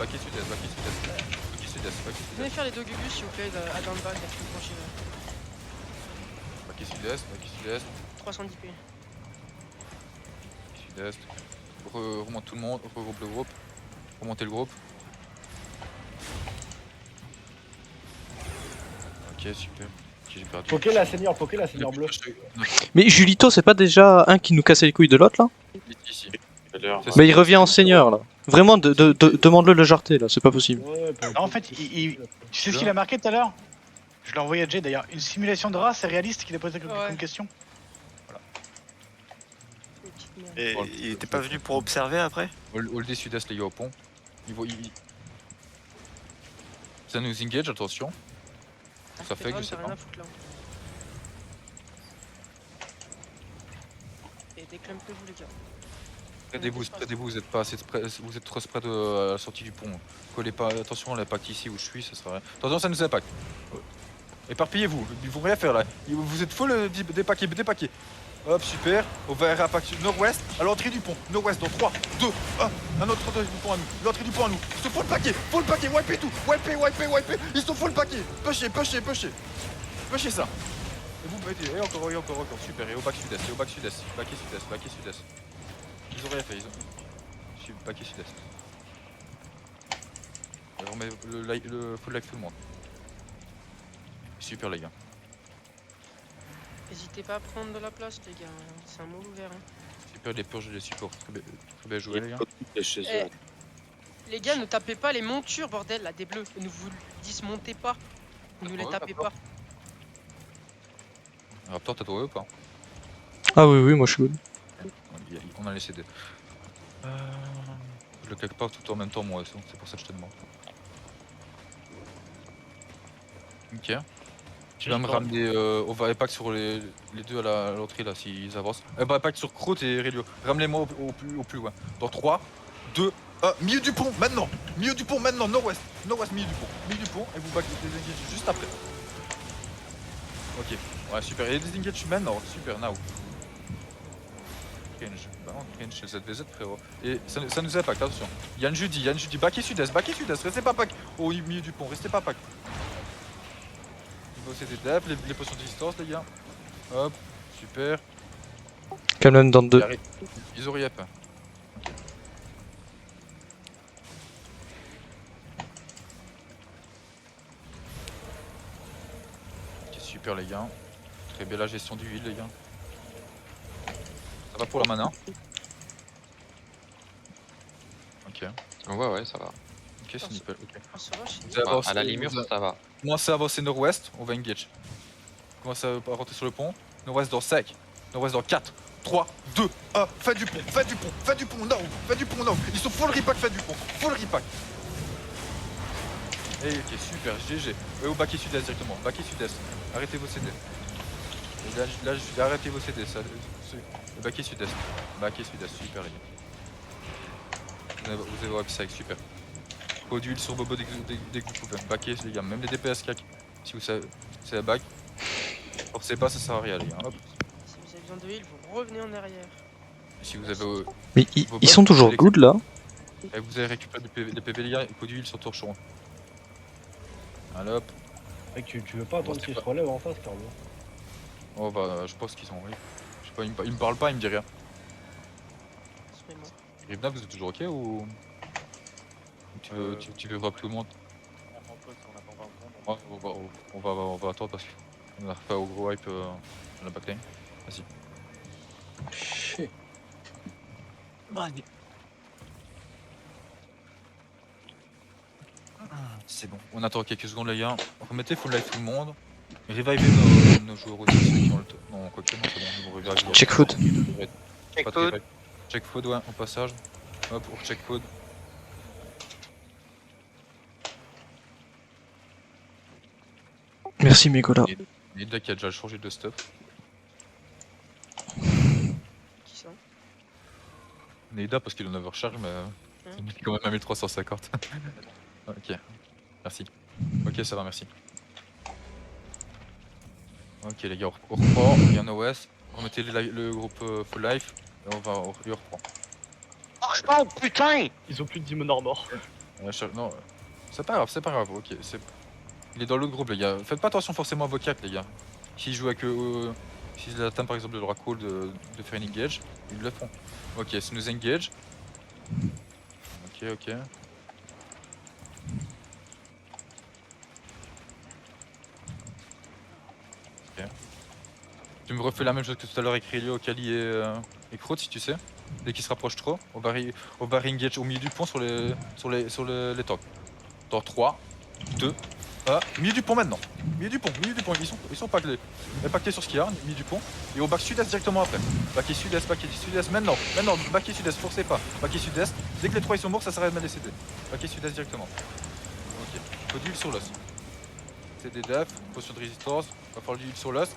Speaker 5: Venez faire les deux gugus s'il vous plaît, à dans le bac, avec une franchise.
Speaker 1: Baquez sud-est.
Speaker 5: 310 p.
Speaker 1: Sud-est. Remonte tout le monde, regroupe le groupe. Remontez le groupe. Ok, super. J'ai perdu.
Speaker 12: Poké la senior bleue.
Speaker 4: Mais Julito, c'est pas déjà un qui nous cassait les couilles de l'autre là?
Speaker 1: Ici.
Speaker 4: Mais il revient en senior là. Vraiment, demande-le le jarter là, c'est pas possible.
Speaker 2: En fait, tu sais ce qu'il a marqué tout à l'heure? Je l'ai envoyé à Jay d'ailleurs. Une simulation de race est réaliste qu'il a posé comme question.
Speaker 15: Et il était pas venu pour observer après?
Speaker 1: Holdé sud-est les gars au pont. Ça nous engage, attention. Ça fait que je sais pas.
Speaker 5: Et déclampez-vous les gars.
Speaker 1: Spreadez-vous, vous êtes trop spread à la sortie du pont. Collez pas, attention, l'impact ici où je suis, ça sera rien. Attention, ça nous impacte. Éparpillez-vous, ils vont rien faire là. Vous êtes full dépaqués. Hop, super. On va impact nord-ouest à l'entrée du pont. Nord-ouest dans 3, 2, 1. Un autre entrée du pont à nous. L'entrée du pont à nous. Ils sont full paquet, wipez tout. Wipez. Ils sont full paquet. Pushez ça. Et vous mettez, et encore, super. Et au bac sud-est, baquet sud-est. Ils ont rien fait, Je suis baquet sud-est. On met le full life tout le monde. Super les gars.
Speaker 5: N'hésitez pas à prendre de la place les gars, c'est un mot ouvert. Hein.
Speaker 1: Super les purges, je les supporte. Très bien joué les gars.
Speaker 5: Les gars, ne tapez pas les montures bordel là des bleus. Ne vous dismontez pas. Ne les tapez pas.
Speaker 1: Raptor, t'as trouvé ou pas?
Speaker 4: Ah oui, moi je suis good.
Speaker 1: On a laissé deux. Je le claque pas tout en même temps moi, c'est pour ça que je te demande. Ok. Tu vas me ramener Overpack sur les deux à l'entrée là s'ils avancent. Overpack sur Kroot et Relio. Ramenez-moi au plus loin. Dans 3, 2, 1, milieu du pont maintenant. Milieu du pont maintenant, nord-ouest. Nord-ouest, milieu du pont. Milieu du pont et vous back désengage juste après. Ok, ouais super. Et désengage maintenant, super, now. Cringe, bah on cringe chez ZVZ frérot. Et ça nous impacte, attention. Yann Judy, back et sud-est, restez pas pack au milieu du pont, restez pas pack. Il va aussi des devs, les potions de distance les gars. Hop, super.
Speaker 4: Quand même dans 2.
Speaker 1: Ils ont riep. Ok, super les gars. Très belle la gestion du heal les gars. Ça va pour la mana. Ok.
Speaker 16: Ouais, ça va.
Speaker 1: Ok, c'est nickel. Ok.
Speaker 5: Ça va, chez
Speaker 16: Ouais, à la limure, ça va.
Speaker 1: Commencez à avancer nord-ouest, on va engage. Commencez à rentrer sur le pont. Nord-ouest dans 5, nord-ouest dans 4, 3, 2, 1. Faites du pont, non, faites du pont, non. Ils sont full repack, faites du pont, full repack. Et ok, super, GG. Au back et sud-est directement, back et sud-est. Arrêtez vos CD. Et là, arrêtez vos CD, ça. Back et sud-est, super les gars. Vous avez upside, super. Faut d'huile sur Bobo dès que vous pouvez. Backer les gars, même les DPS cac. Si vous savez, c'est la back. Forcez pas, ça sert à rien les gars. Hop.
Speaker 5: Si vous avez besoin de heal, vous revenez en arrière.
Speaker 1: Et si vous avez.
Speaker 4: Mais ils sont toujours good là.
Speaker 1: Et vous avez récupéré des PV les gars, il faut d'huile sur torcheron. Allez hop.
Speaker 12: Mec, tu veux pas attendre qu'ils se relèvent en face, Carlo?
Speaker 1: Oh bah, je pense qu'ils sont horribles. Je sais pas, ils me parlent pas, ils me disent rien. Rivna, vous êtes toujours ok ou. Tu veux voir tout le monde? Ouais, on va attendre parce qu'on a refait au gros hype dans la backlane. Vas-y.
Speaker 12: Shit.
Speaker 1: C'est bon. On attend quelques secondes les gars. Remettez full life tout le monde. Revivez nos joueurs aussi ceux qui ont le temps. Non, quoi que non, c'est bon. Ils vont reviver.
Speaker 4: Check food.
Speaker 1: Check food, ouais, au passage. Hop, pour check food.
Speaker 4: Merci Migola.
Speaker 1: Et là qui a déjà changé de stuff.
Speaker 5: Qui ça?
Speaker 1: Neida parce qu'il en avait recharge mais il met quand même à 1350. Ok, merci. Ok ça va, merci. Ok les gars, on reprend, il y a un OS. Remettez le groupe full life et on reprend.
Speaker 3: Oh putain!
Speaker 11: Ils ont plus de 10 meneurs morts.
Speaker 1: Non, c'est pas grave, ok. Il est dans l'autre groupe les gars. Faites pas attention forcément à vos cacs les gars. S'ils jouent avec s'ils atteignent par exemple le droit cool de faire une engage, ils le font. Ok, c'est nous engage. Ok. Tu me refais la même chose que tout à l'heure avec Relio, Kali et Kroot si tu sais. Dès qu'ils se rapprochent trop, on va engage au milieu du pont sur les tanks. Dans 3, 2, 1, milieu du pont maintenant. Milieu du pont, ils sont pactés sur ce qu'il y a, milieu du pont. Et au back sud-est directement après. Back sud-est maintenant, back sud-est, forcez pas. Back sud-est, dès que les 3 ils sont morts, ça s'arrête de mettre les CD. Back sud-est directement. Ok, faut du heal sur l'os. C'est des def, potion de résistance, va falloir du heal sur l'os.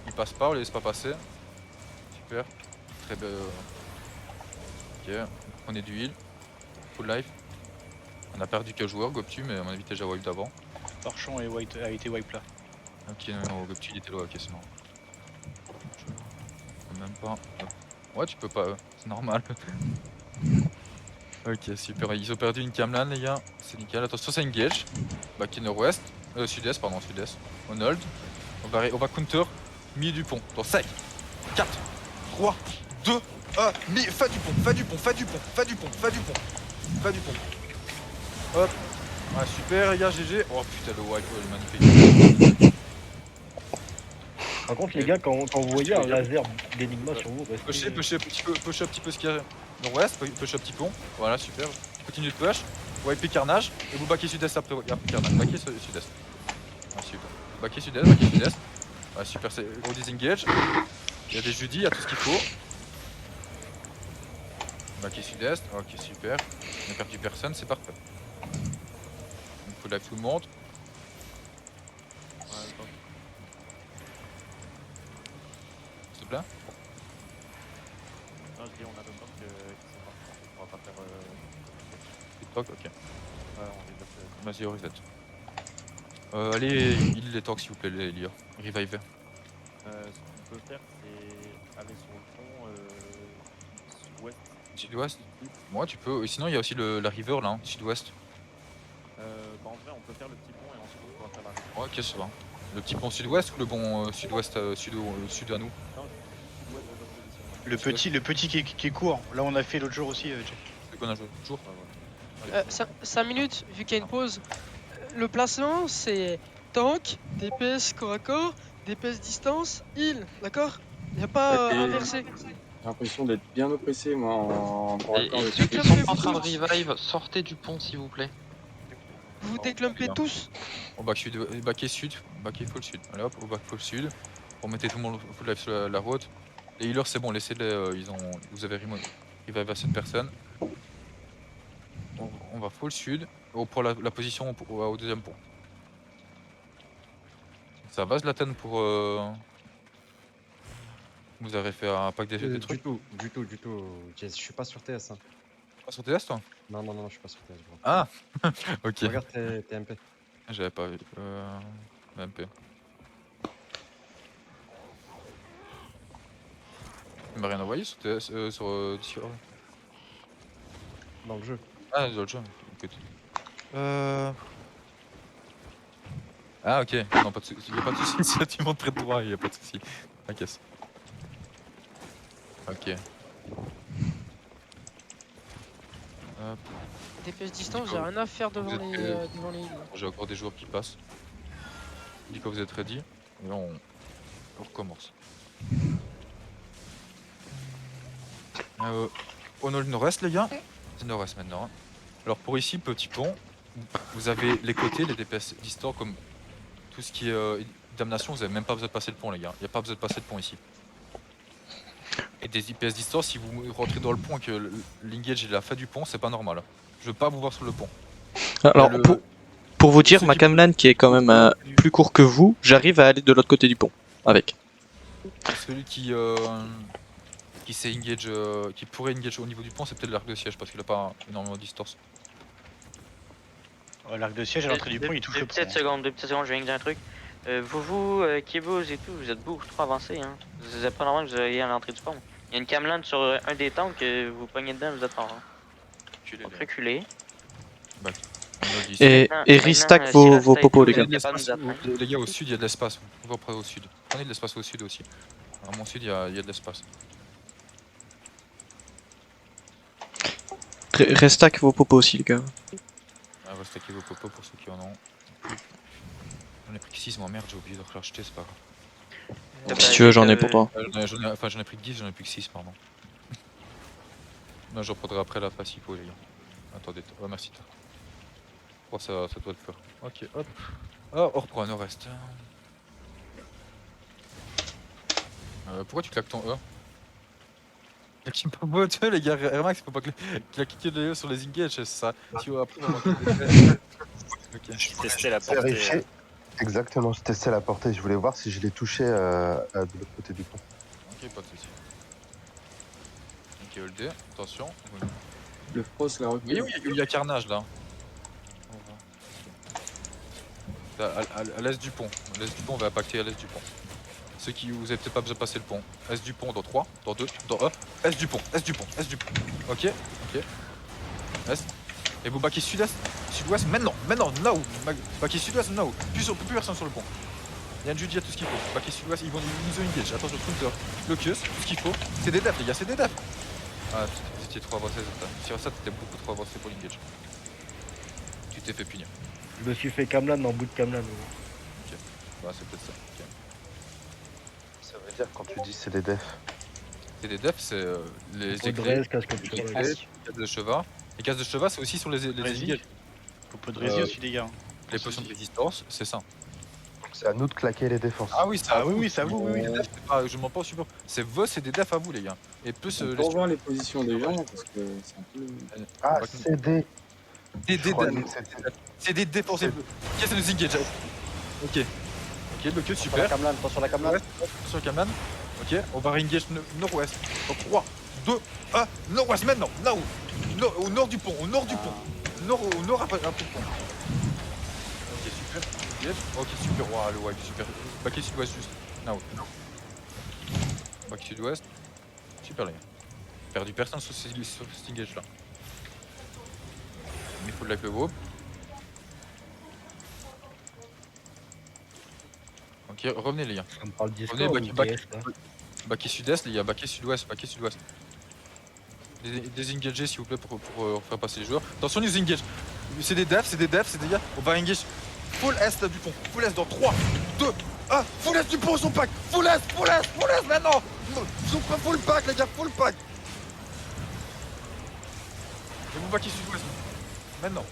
Speaker 1: Il passe pas, on les laisse pas passer. Super. Très bien. Ok, prenez du heal. Full life. On a perdu qu'un joueur, Goptu, mais on a déjà wipe d'avant.
Speaker 2: Torchon a été wipe là.
Speaker 1: Ok, non, Goptu il était là, ok, c'est marrant. Je peux même pas. Ouais, tu peux pas, c'est normal. Ok, super. Ils ont perdu une camlan, les gars. C'est nickel. Attention, ça engage. Back in nord-ouest. Sud-est, pardon, sud-est. On hold. On va counter. Milieu du pont. Dans 5, 4, 3, 2, 1. Fais du pont. Hop. Ah, super, les gars, GG. Oh putain, le wipe, il est magnifique.
Speaker 12: Par contre, les gars, quand vous voyez un laser d'énigma sur vous,
Speaker 1: Pushez un petit peu ce qu'il y a nord-ouest, pushez un petit pont. Voilà, super. Continue de push. Wipe carnage. Et vous backez sud-est après. Carnage. Backez sud-est. Ah, super. Backez sud-est. Ah, super, c'est gros disengage. Il y a des Judy, il y a tout ce qu'il faut. Backez sud-est. Ok, super. On n'a perdu personne, c'est parfait. Il faut live tout le monde.
Speaker 9: Ouais,
Speaker 1: s'il te plaît.
Speaker 9: Non, je dis, on a d'autres qui sont partis. On va pas faire.
Speaker 1: TikTok, ok.
Speaker 9: Ouais, on les
Speaker 1: Vas-y, au reset. Allez, il les tanks s'il vous plaît, les Elia. Revive.
Speaker 9: Ce qu'on peut faire, c'est aller sur le pont sud-ouest.
Speaker 1: Sud-ouest. Moi, tu peux. Sinon, il y a aussi la river là, hein, sud-ouest.
Speaker 9: En vrai, on peut faire le petit pont et ensuite on pourra faire la river.
Speaker 1: Ouais, ok, ça va. Le petit pont sud-ouest ou le pont sud-ouest sud à nous?
Speaker 2: Le petit qui est court. Là, on a fait l'autre jour aussi, Jay.
Speaker 1: C'est qu'on a joué toujours.
Speaker 5: 5 minutes, vu qu'il y a une pause. Le placement, c'est tank, DPS corps à corps, DPS distance, heal, d'accord? Y a pas inversé.
Speaker 17: J'ai l'impression d'être bien oppressé, moi, en
Speaker 16: Ceux qui sont en train de revive, sortez du pont s'il vous plaît.
Speaker 5: Vous déclumpez tous.
Speaker 1: Au back sud, back et sud, back et full sud. Allez hop, au back full sud. Remettez tout le monde full life sur la route. Les healers, c'est bon, laissez-les, vous avez revive à cette personne. On va full sud, pour la position au deuxième pont. Ça va Zlatan pour... Vous avez fait un pack des trucs?
Speaker 13: Du tout. Jess, je suis pas sur TS. Hein.
Speaker 1: Pas sur TS toi?
Speaker 13: Non, je suis pas sur TS. Bro.
Speaker 1: Ah ok.
Speaker 13: Regarde tes MP.
Speaker 1: J'avais pas vu. MP. Il m'a rien envoyé sur TS, sur Discord?
Speaker 13: Dans le jeu.
Speaker 1: Ah, dans le jeu. Écoute. Ah ok, non pas de soucis, y'a pas de soucis, si tu montes près de toi, y'a pas de soucis. T'inquiète. Ok. Hop.
Speaker 5: DPS distance, j'ai rien à faire devant les heals.
Speaker 1: J'ai encore des joueurs qui passent. Dis quand vous êtes ready, et là on recommence. On a le nord-est les gars. C'est le nord-est maintenant. Hein. Alors pour ici, petit pont, vous avez les côtés, les DPS distants comme tout ce qui est damnation, vous avez même pas besoin de passer le pont les gars. Il n'y a pas besoin de passer le pont ici. Et des DPS distants, si vous rentrez dans le pont et que l'engage est à la fin du pont, c'est pas normal. Je veux pas vous voir sur le pont.
Speaker 4: Alors, pour vous dire, ma Camlan qui est quand même plus court que vous, j'arrive à aller de l'autre côté du pont avec.
Speaker 1: Celui qui s'est engage, qui pourrait engage au niveau du pont, c'est peut-être l'arc de siège parce qu'il a pas énormément de distance.
Speaker 2: L'arc de siège à l'entrée du pont, il touche le pont.
Speaker 3: 2 petites secondes, je viens de dire un truc. Vous, Kibos et tout, vous êtes beaucoup trop avancés. Hein. Vous êtes pas normal que vous ayez à l'entrée du pont. Il y a une Camlan sur un des tanks, vous pognez dedans, vous êtes mort. Hein. Donc reculez.
Speaker 4: Et restack vos popos les gars.
Speaker 1: Les gars au sud il y a de l'espace, vous pouvez au sud. Prenez de l'espace au sud aussi. À mon sud il y a de l'espace.
Speaker 4: Restack vos popos aussi les gars.
Speaker 1: Ah, restackez vos popos pour ceux qui en ont. J'en ai pris que 6 moi, merde j'ai oublié de racheter, c'est pas grave.
Speaker 4: Si tu veux j'en ai pour toi.
Speaker 1: J'en ai pris que 10, j'en ai plus que 6 pardon. Non, j'en prendrai après la face il faut les gars. Attendez, ouais merci. Oh, ça doit le faire. Ok, hop. Oh, on reprend, on reste. Pourquoi tu claques ton E? Qui me pas tu les gars, Rmax, faut pas cliquer les E sur les engages, c'est ça. Si après on ok.
Speaker 8: Je testais la portée.
Speaker 18: Exactement, je testais la portée, je voulais voir si je l'ai touché de l'autre côté du pont.
Speaker 1: Ok, pas de soucis. Ok, hold, attention.
Speaker 17: Le frost l'a repris.
Speaker 1: Oui, il y a carnage là. À l'est du pont. À l'est du pont, on va impacter à l'est du pont. Ceux qui vous avez peut-être pas besoin de passer le pont. Est du pont dans 3, dans 2, dans 1. Est du pont, est du pont, est du pont. Ok, ok. Est. Et vous baquez sud-est, sud-ouest, maintenant, now. Baquez sud-ouest, now. Plus personne sur le pont. Il y a un Judy à tout ce qu'il faut. Baquez sud-ouest, ils ont engage. Attention, Counter, Locus, tout ce qu'il faut. C'est des devs, les gars, c'est des devs. Ah, vous étiez trop avancé, sur ça, t'étais beaucoup trop avancé pour l'engage. Tu t'es fait punir.
Speaker 12: Je me suis fait Camlan en bout de Camlan.
Speaker 1: Ok, bah c'est peut-être ça. Okay.
Speaker 18: Ça veut dire quand tu dis c'est des defs.
Speaker 1: C'est des defs, c'est les
Speaker 12: écrans, casque
Speaker 1: de cheval. Les casques de cheval, c'est aussi sur les engages.
Speaker 2: Faut de rési aussi les gars.
Speaker 1: Les potions de résistance, c'est ça.
Speaker 18: C'est à nous de claquer les défenses.
Speaker 1: Ah oui, c'est à vous.
Speaker 2: Oui, c'est à vous. Oui.
Speaker 1: Je m'en pense super. C'est vos, c'est des defs à vous les gars. Et plus
Speaker 17: on peut revoir les positions des gens parce que c'est un peu.
Speaker 18: Ah, c'est des.
Speaker 1: C'est des défenses. Qu'est-ce que nous engage? Ok. Ok, le queue, super.
Speaker 8: Attention la Camlan.
Speaker 1: Sur la Camlan. Ok, on va re-engage nord-ouest. Donc 3, 2, 1, nord-ouest maintenant, là où au nord du pont, au nord du pont. Au nord après le pont. Ok, super. Engage. Ok, super. Waouh, le wipe, super. Baquet sud-ouest juste. Là où. Baquet sud-ouest. Super les gars. Perdu personne sur cet engage là. Mais il faut de like le groupe. Ok, revenez les gars.
Speaker 12: On me parle
Speaker 1: Revenez,
Speaker 12: Discord ou DS là
Speaker 1: baquet sud-est les gars, baquet sud-ouest, baquet sud-ouest. Désengagez s'il vous plaît pour faire passer les joueurs. Attention les engage. C'est des devs, c'est des gars. On va engage full est du pont. Full est dans 3, 2, 1. Full est du pont, son pack. Full est maintenant. Ils ont pas full pack les gars, full pack. Et mon baquet sud-ouest. Maintenant.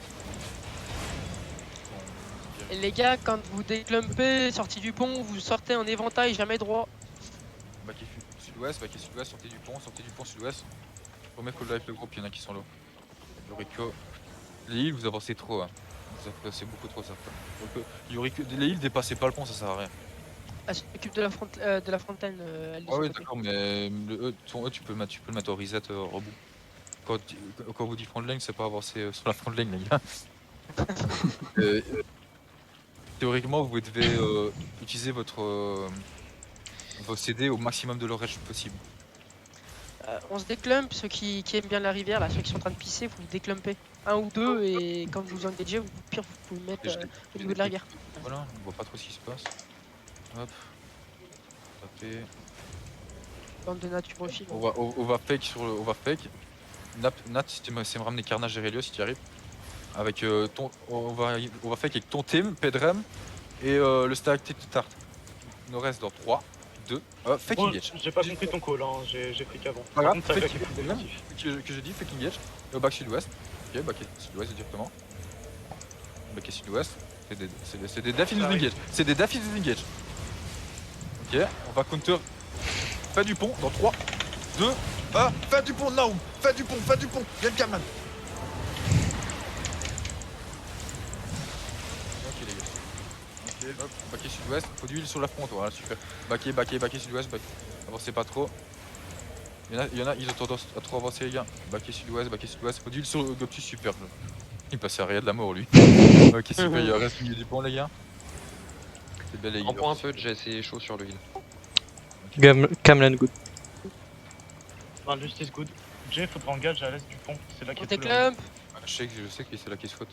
Speaker 5: Et les gars, quand vous déclumpez, sortie du pont, vous sortez en éventail, jamais droit.
Speaker 1: Baquet sud-ouest, sortez du pont sud-ouest. Premier call live le groupe, il y en a qui sont là. Le Rico. Les îles, vous avancez trop. Hein. Vous avancez beaucoup trop ça. Donc, les îles, dépassez pas le pont, ça sert à rien.
Speaker 5: Elle s'occupe de la fontaine.
Speaker 1: Ah oui, d'accord, mais ton E, tu peux le mettre au reset reboot. Quand on vous dit front lane, c'est pas avancer sur la front lane, les gars. Théoriquement, vous devez utiliser vos CD au maximum de leur range possible.
Speaker 5: On se déclump, ceux qui aiment bien la rivière, là, ceux qui sont en train de pisser, vous déclumpez. Un ou deux, et quand vous engagez, pire, vous pouvez mettre au niveau de la rivière.
Speaker 1: Voilà, on voit pas trop ce qui se passe. Hop. Taper.
Speaker 5: Bande de nature aussi.
Speaker 1: On va fake sur le. On va fake. Nat, si tu sais me ramener Carnage et Relio si tu y arrives. Avec on va fake avec ton team, Pedrem et le Stalactite de Tarte. Il nous reste dans 3, 2, fake engage.
Speaker 11: J'ai pas compris ton call, hein. J'ai fait qu'avant.
Speaker 1: Pas grave,
Speaker 11: Par contre,
Speaker 1: fake que j'ai dit, fake engage. Et au back sud-ouest. Ok, back sud-ouest directement. Back sud-ouest. C'est des defis engage. C'est des defis engage. Ok, on va counter. Fais du pont dans 3, 2, 1. Fais du pont, Naoum. Fais du pont. Viens le Carman. Hop, baquet sud-ouest, faut du heal sur la front, voilà, super. Baquet sud-ouest, avancez pas trop. Il y en a, ils ont tendance à trop avancer les gars. Baquet sud-ouest, faut du heal sur le Goptus, super. Il passait à rien de la mort lui. Ok, super, il reste au milieu du pont les gars. C'est bel les gars.
Speaker 16: Prends un peu, Jess, c'est chaud sur le heal.
Speaker 4: Camlan good.
Speaker 11: Enfin, justice good. Jay, faudra engage à l'est du pont, c'est là qu'il
Speaker 5: On déclump.
Speaker 1: Je sais que c'est là qui se faute.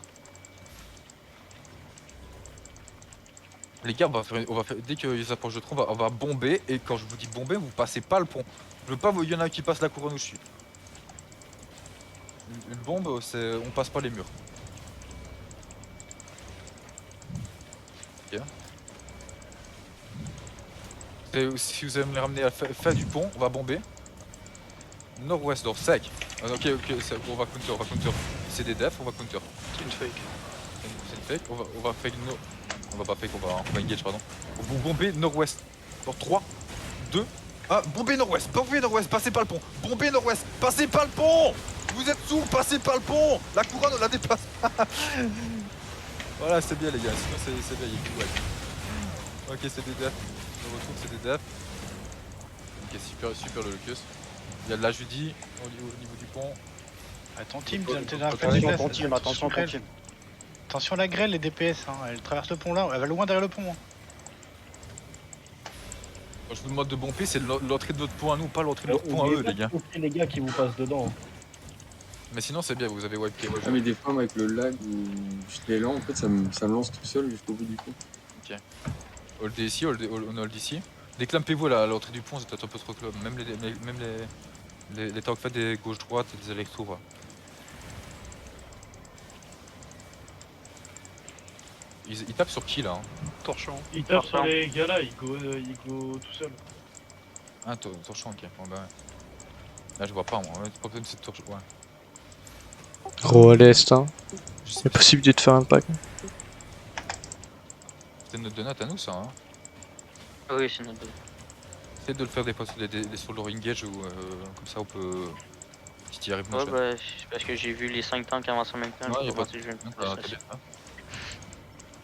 Speaker 1: Les gars, on va faire, dès qu'ils approchent de trop, on va bomber, et quand je vous dis bomber, vous passez pas le pont. Je veux pas, il y en a qui passent la couronne où je suis. Une bombe, c'est, on passe pas les murs. Ok. Si vous allez me les ramener à faire du pont, on va bomber. Nord-ouest, nord, sec. Ok, on va counter. C'est des defs, on va counter.
Speaker 6: C'est une fake.
Speaker 1: C'est une fake, on va fake no. On va pas fake, on va engage, pardon. Vous bombez nord-ouest. Dans 3, 2, 1. Bombez nord-ouest, passez pas le pont. Bombez nord-ouest, passez pas le pont. Vous êtes sourds, passez pas le pont. La couronne, on la dépasse. Voilà, c'est bien les gars, sinon c'est bien, il y a du ouais. Ok, c'est des defs. On retrouve, c'est des defs. Ok, super le Lucas. Il y a de la Judy au niveau du pont.
Speaker 2: Attends, team, t'es dans la
Speaker 8: Attention, ton team, attention, ton team.
Speaker 2: Attention à la grêle, les DPS, hein. Elle traverse le pont là, elle va loin derrière le pont. Hein.
Speaker 1: Quand je vous demande de bomber, c'est l'entrée de notre pont à nous, pas l'entrée de notre pont à eux, les gars.
Speaker 12: Les gars qui vous passent dedans.
Speaker 1: Mais sinon, c'est bien, vous avez wipé.
Speaker 17: Ah, mais des fois, moi, avec le lag ou j'étais lent, en fait, ça me lance tout seul jusqu'au bout du pont.
Speaker 1: Ok. Hold ici, on hold ici. Déclampez-vous à l'entrée du pont, c'est peut-être un peu trop club. Même les tanks faites des gauche-droite et des électros. Ils tapent sur qui là hein?
Speaker 6: Torchon.
Speaker 11: Il tape sur les gars là, il go tout seul.
Speaker 1: Ah, torchon, ok. Bon, bah ouais. Là, je vois pas moi, c'est pas possible, c'est torchon. Ouais.
Speaker 4: Gros à l'est, hein. Y'a possibilité de faire un pack.
Speaker 1: C'est notre donate à nous ça, hein.
Speaker 3: Oui, c'est notre.
Speaker 1: Essayez de le faire des sur le engage ou comme ça on peut. Si tu y arrives,
Speaker 3: ouais, bah, c'est parce que j'ai vu les 5 tanks avancer en même temps.
Speaker 1: Ouais,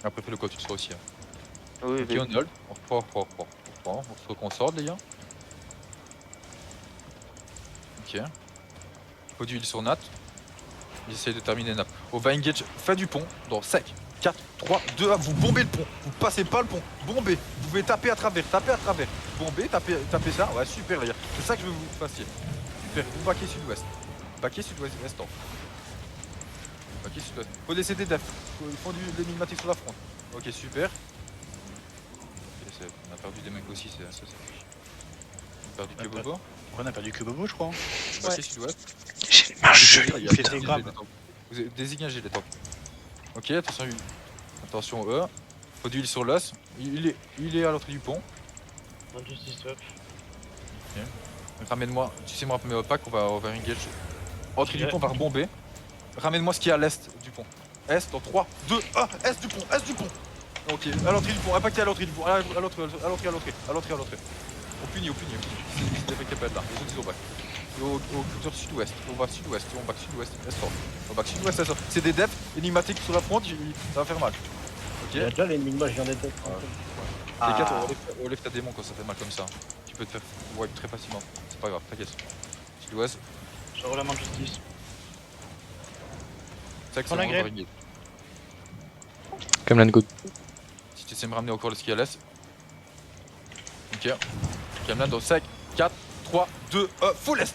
Speaker 1: après, fais le quoi tu seras aussi. Hein.
Speaker 3: Oui,
Speaker 1: ok, on hold, on se reconcentre les gars. Ok. Faut du heal sur Nat. Il essaye de terminer Nat. On va engage, fait du pont, dans 5, 4, 3, 2, 1, vous bombez le pont. Vous passez pas le pont, bombez. Vous pouvez taper à travers, bombez, tapez ça. Ouais, super les gars. C'est ça que je veux que vous fassiez. Super, vous baquez sud-ouest. Baquez sud-ouest, restant. Baquez sud-ouest. Faut laisser des defs. Ils font de l'énigmatique sur la front. Ok, super. On a perdu des mecs aussi, c'est ça. On a perdu que Bobo.
Speaker 2: On a perdu que Bobo, je crois.
Speaker 1: Baquez sud-ouest.
Speaker 4: J'ai un jeu.
Speaker 1: Il fait des grabs. Vous avez désengagé les temps. Ok, attention, attention E. Faut du heal sur l'os. Il est à l'autre du pont. Ok. Ramène-moi, tu sais me rappeler au pack, on va engage. Entrée du pont, on va rebomber. Ramène-moi ce qui est à l'est du pont. Est dans 3, 2, 1, est du pont, est du pont. Ok, à l'entrée du pont, impacté à l'entrée du pont, à l'entrée. On punit. C'est des mecs qui appellent là, les autres ils ont back. Au culture sud-ouest, on back sud-ouest, est on back sud-ouest, est. C'est des devs énigmatiques sur la front, ça va faire mal. Ok.
Speaker 12: Il y a déjà l'énigma, je viens d'être.
Speaker 1: Les gars, au left t'as des démons quand ça fait mal comme ça. Tu peux te faire wipe très facilement, c'est pas grave, t'inquiète. Sud-ouest.
Speaker 2: Je roule la main de justice.
Speaker 1: C'est que c'est bon,
Speaker 4: Cameron good.
Speaker 1: Si tu sais me ramener encore le ski à l'est. Ok. Cameron dans 5, 4, 3, 2, full est.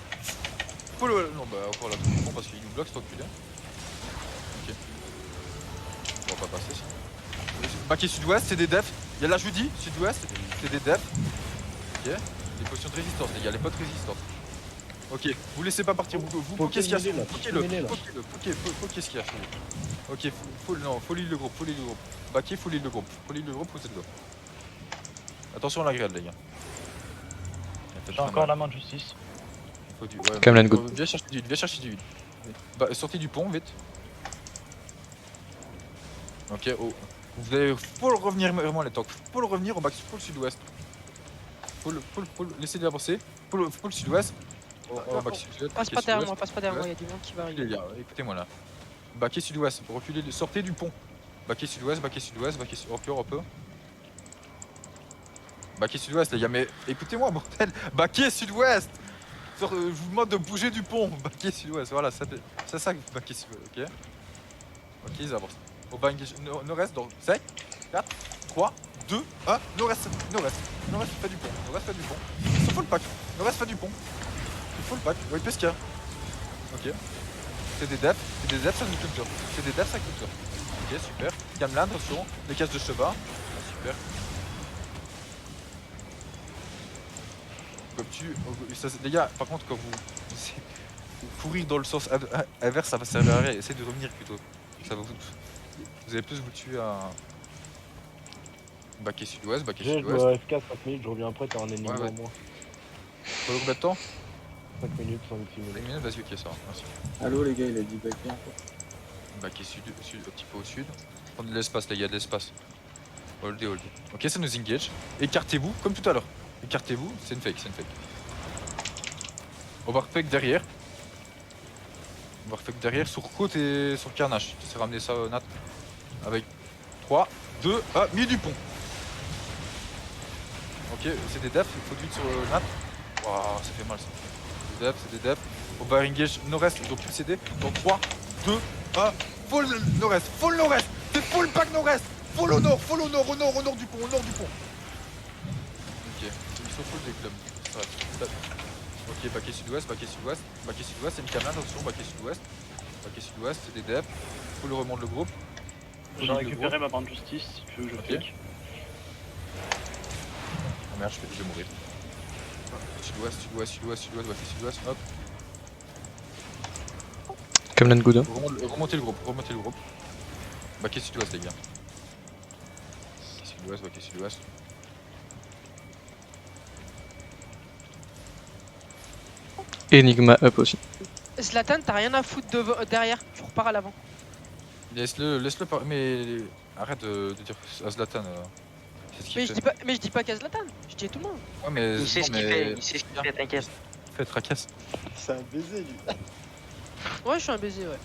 Speaker 1: Full. Non, bah encore là, tout le monde parce qu'il nous bloque cet enculé. Ok. On va pas passer ça. Baquet sud-ouest, c'est des defs. Il y a la Judy, sud-ouest, c'est des defs. Ok. Les potions de résistance, les gars, les potes résistantes. Ok, vous laissez pas partir, vous qu'est-ce qu'il y a? Poquez ce qu'il y a. Ok, faut lead le groupe, Baquet, faut lead le groupe, vous êtes go. Attention à la grêle, les gars.
Speaker 11: J'ai encore la main de justice.
Speaker 1: Faut du.
Speaker 4: Cameron good.
Speaker 1: Viens chercher du huile. Sortez du pont, vite. Ok, oh. Vous allez faut le revenir vraiment les tanks. Faut le revenir au back, faut le sud-ouest. Faut laisser avancer. Faut le sud-ouest.
Speaker 5: Passe pas derrière moi, il y a du monde qui va arriver.
Speaker 1: Les gars, écoutez-moi là. Baquet sud-ouest, reculez, sortez du pont. Baquet sud-ouest, encore un peu. Baquet sud-ouest les gars, mais écoutez-moi bordel. Baquet sud-ouest. Je vous demande de bouger du pont. Baquet sud-ouest, voilà, c'est ça que vous baquet sud-ouest, ok. Ok, ils avancent. Au bas nord-est dans 5, 4, 3, 2, 1, nord-est, fait du pont, Sauf full pack, nord-est fait du pont. Full pack, oui, pesca. Ok. C'est des devs, ça nous culture. Ok, super. Gamelan, attention. Les cases de cheval. Super. Comme les gars, par contre, quand vous courir dans le sens inverse, ça va servir à rien. Essayez de revenir plutôt. Ça va vous allez plus vous tuer à. Baquet sud-ouest.
Speaker 12: Je dois F4 5 minutes, je reviens après, t'as un ennemi en moins.
Speaker 1: Faut combien de temps?
Speaker 12: 5 minutes, 5 minutes.
Speaker 1: Vas-y, ok, ça va, merci.
Speaker 17: Allô les gars, il a dit baquet encore.
Speaker 1: Baquet sud, un petit peu au sud. Prenez de l'espace, les gars, de l'espace. Holdez. Ok, ça nous engage. Écartez-vous, comme tout à l'heure. Écartez-vous, c'est une fake. On va refake derrière. Sur côte et sur carnage. Tu sais ramener ça, Nat. Avec 3, 2, 1, milieu du pont. Ok, c'est des defs, il faut du vite sur Nat. Waouh, ça fait mal ça. C'est des devs. On va engage nord-est, ils ont plus cédé. Dans 3, 2, 1, full nord-est. C'est full pack nord-est. Full au nord du pont, Ok, ils sont full des clubs. Ok, baquet sud-ouest, c'est une caméra, attention, baquet sudouest, c'est des devs. Full remonte le groupe.
Speaker 11: J'ai récupéré ma barre de justice, si tu veux, je fake.
Speaker 1: Oh merde, je vais mourir. Sud-ouest, hop.
Speaker 4: Cameron good.
Speaker 1: Remontez le groupe. Baquet sud-ouest les gars. Baquet sud-ouest.
Speaker 4: Enigma up aussi.
Speaker 5: Zlatan, t'as rien à foutre derrière, tu repars à l'avant.
Speaker 1: Laisse-le mais arrête de dire à Zlatan.
Speaker 5: Mais je dis pas qu'à Zlatan, je dis à tout le monde.
Speaker 1: Ouais, mais
Speaker 3: il sait ce qu'il fait, t'inquiète.
Speaker 1: Fais tracasse.
Speaker 12: C'est un baiser lui.
Speaker 5: Ouais, je suis un baiser, ouais.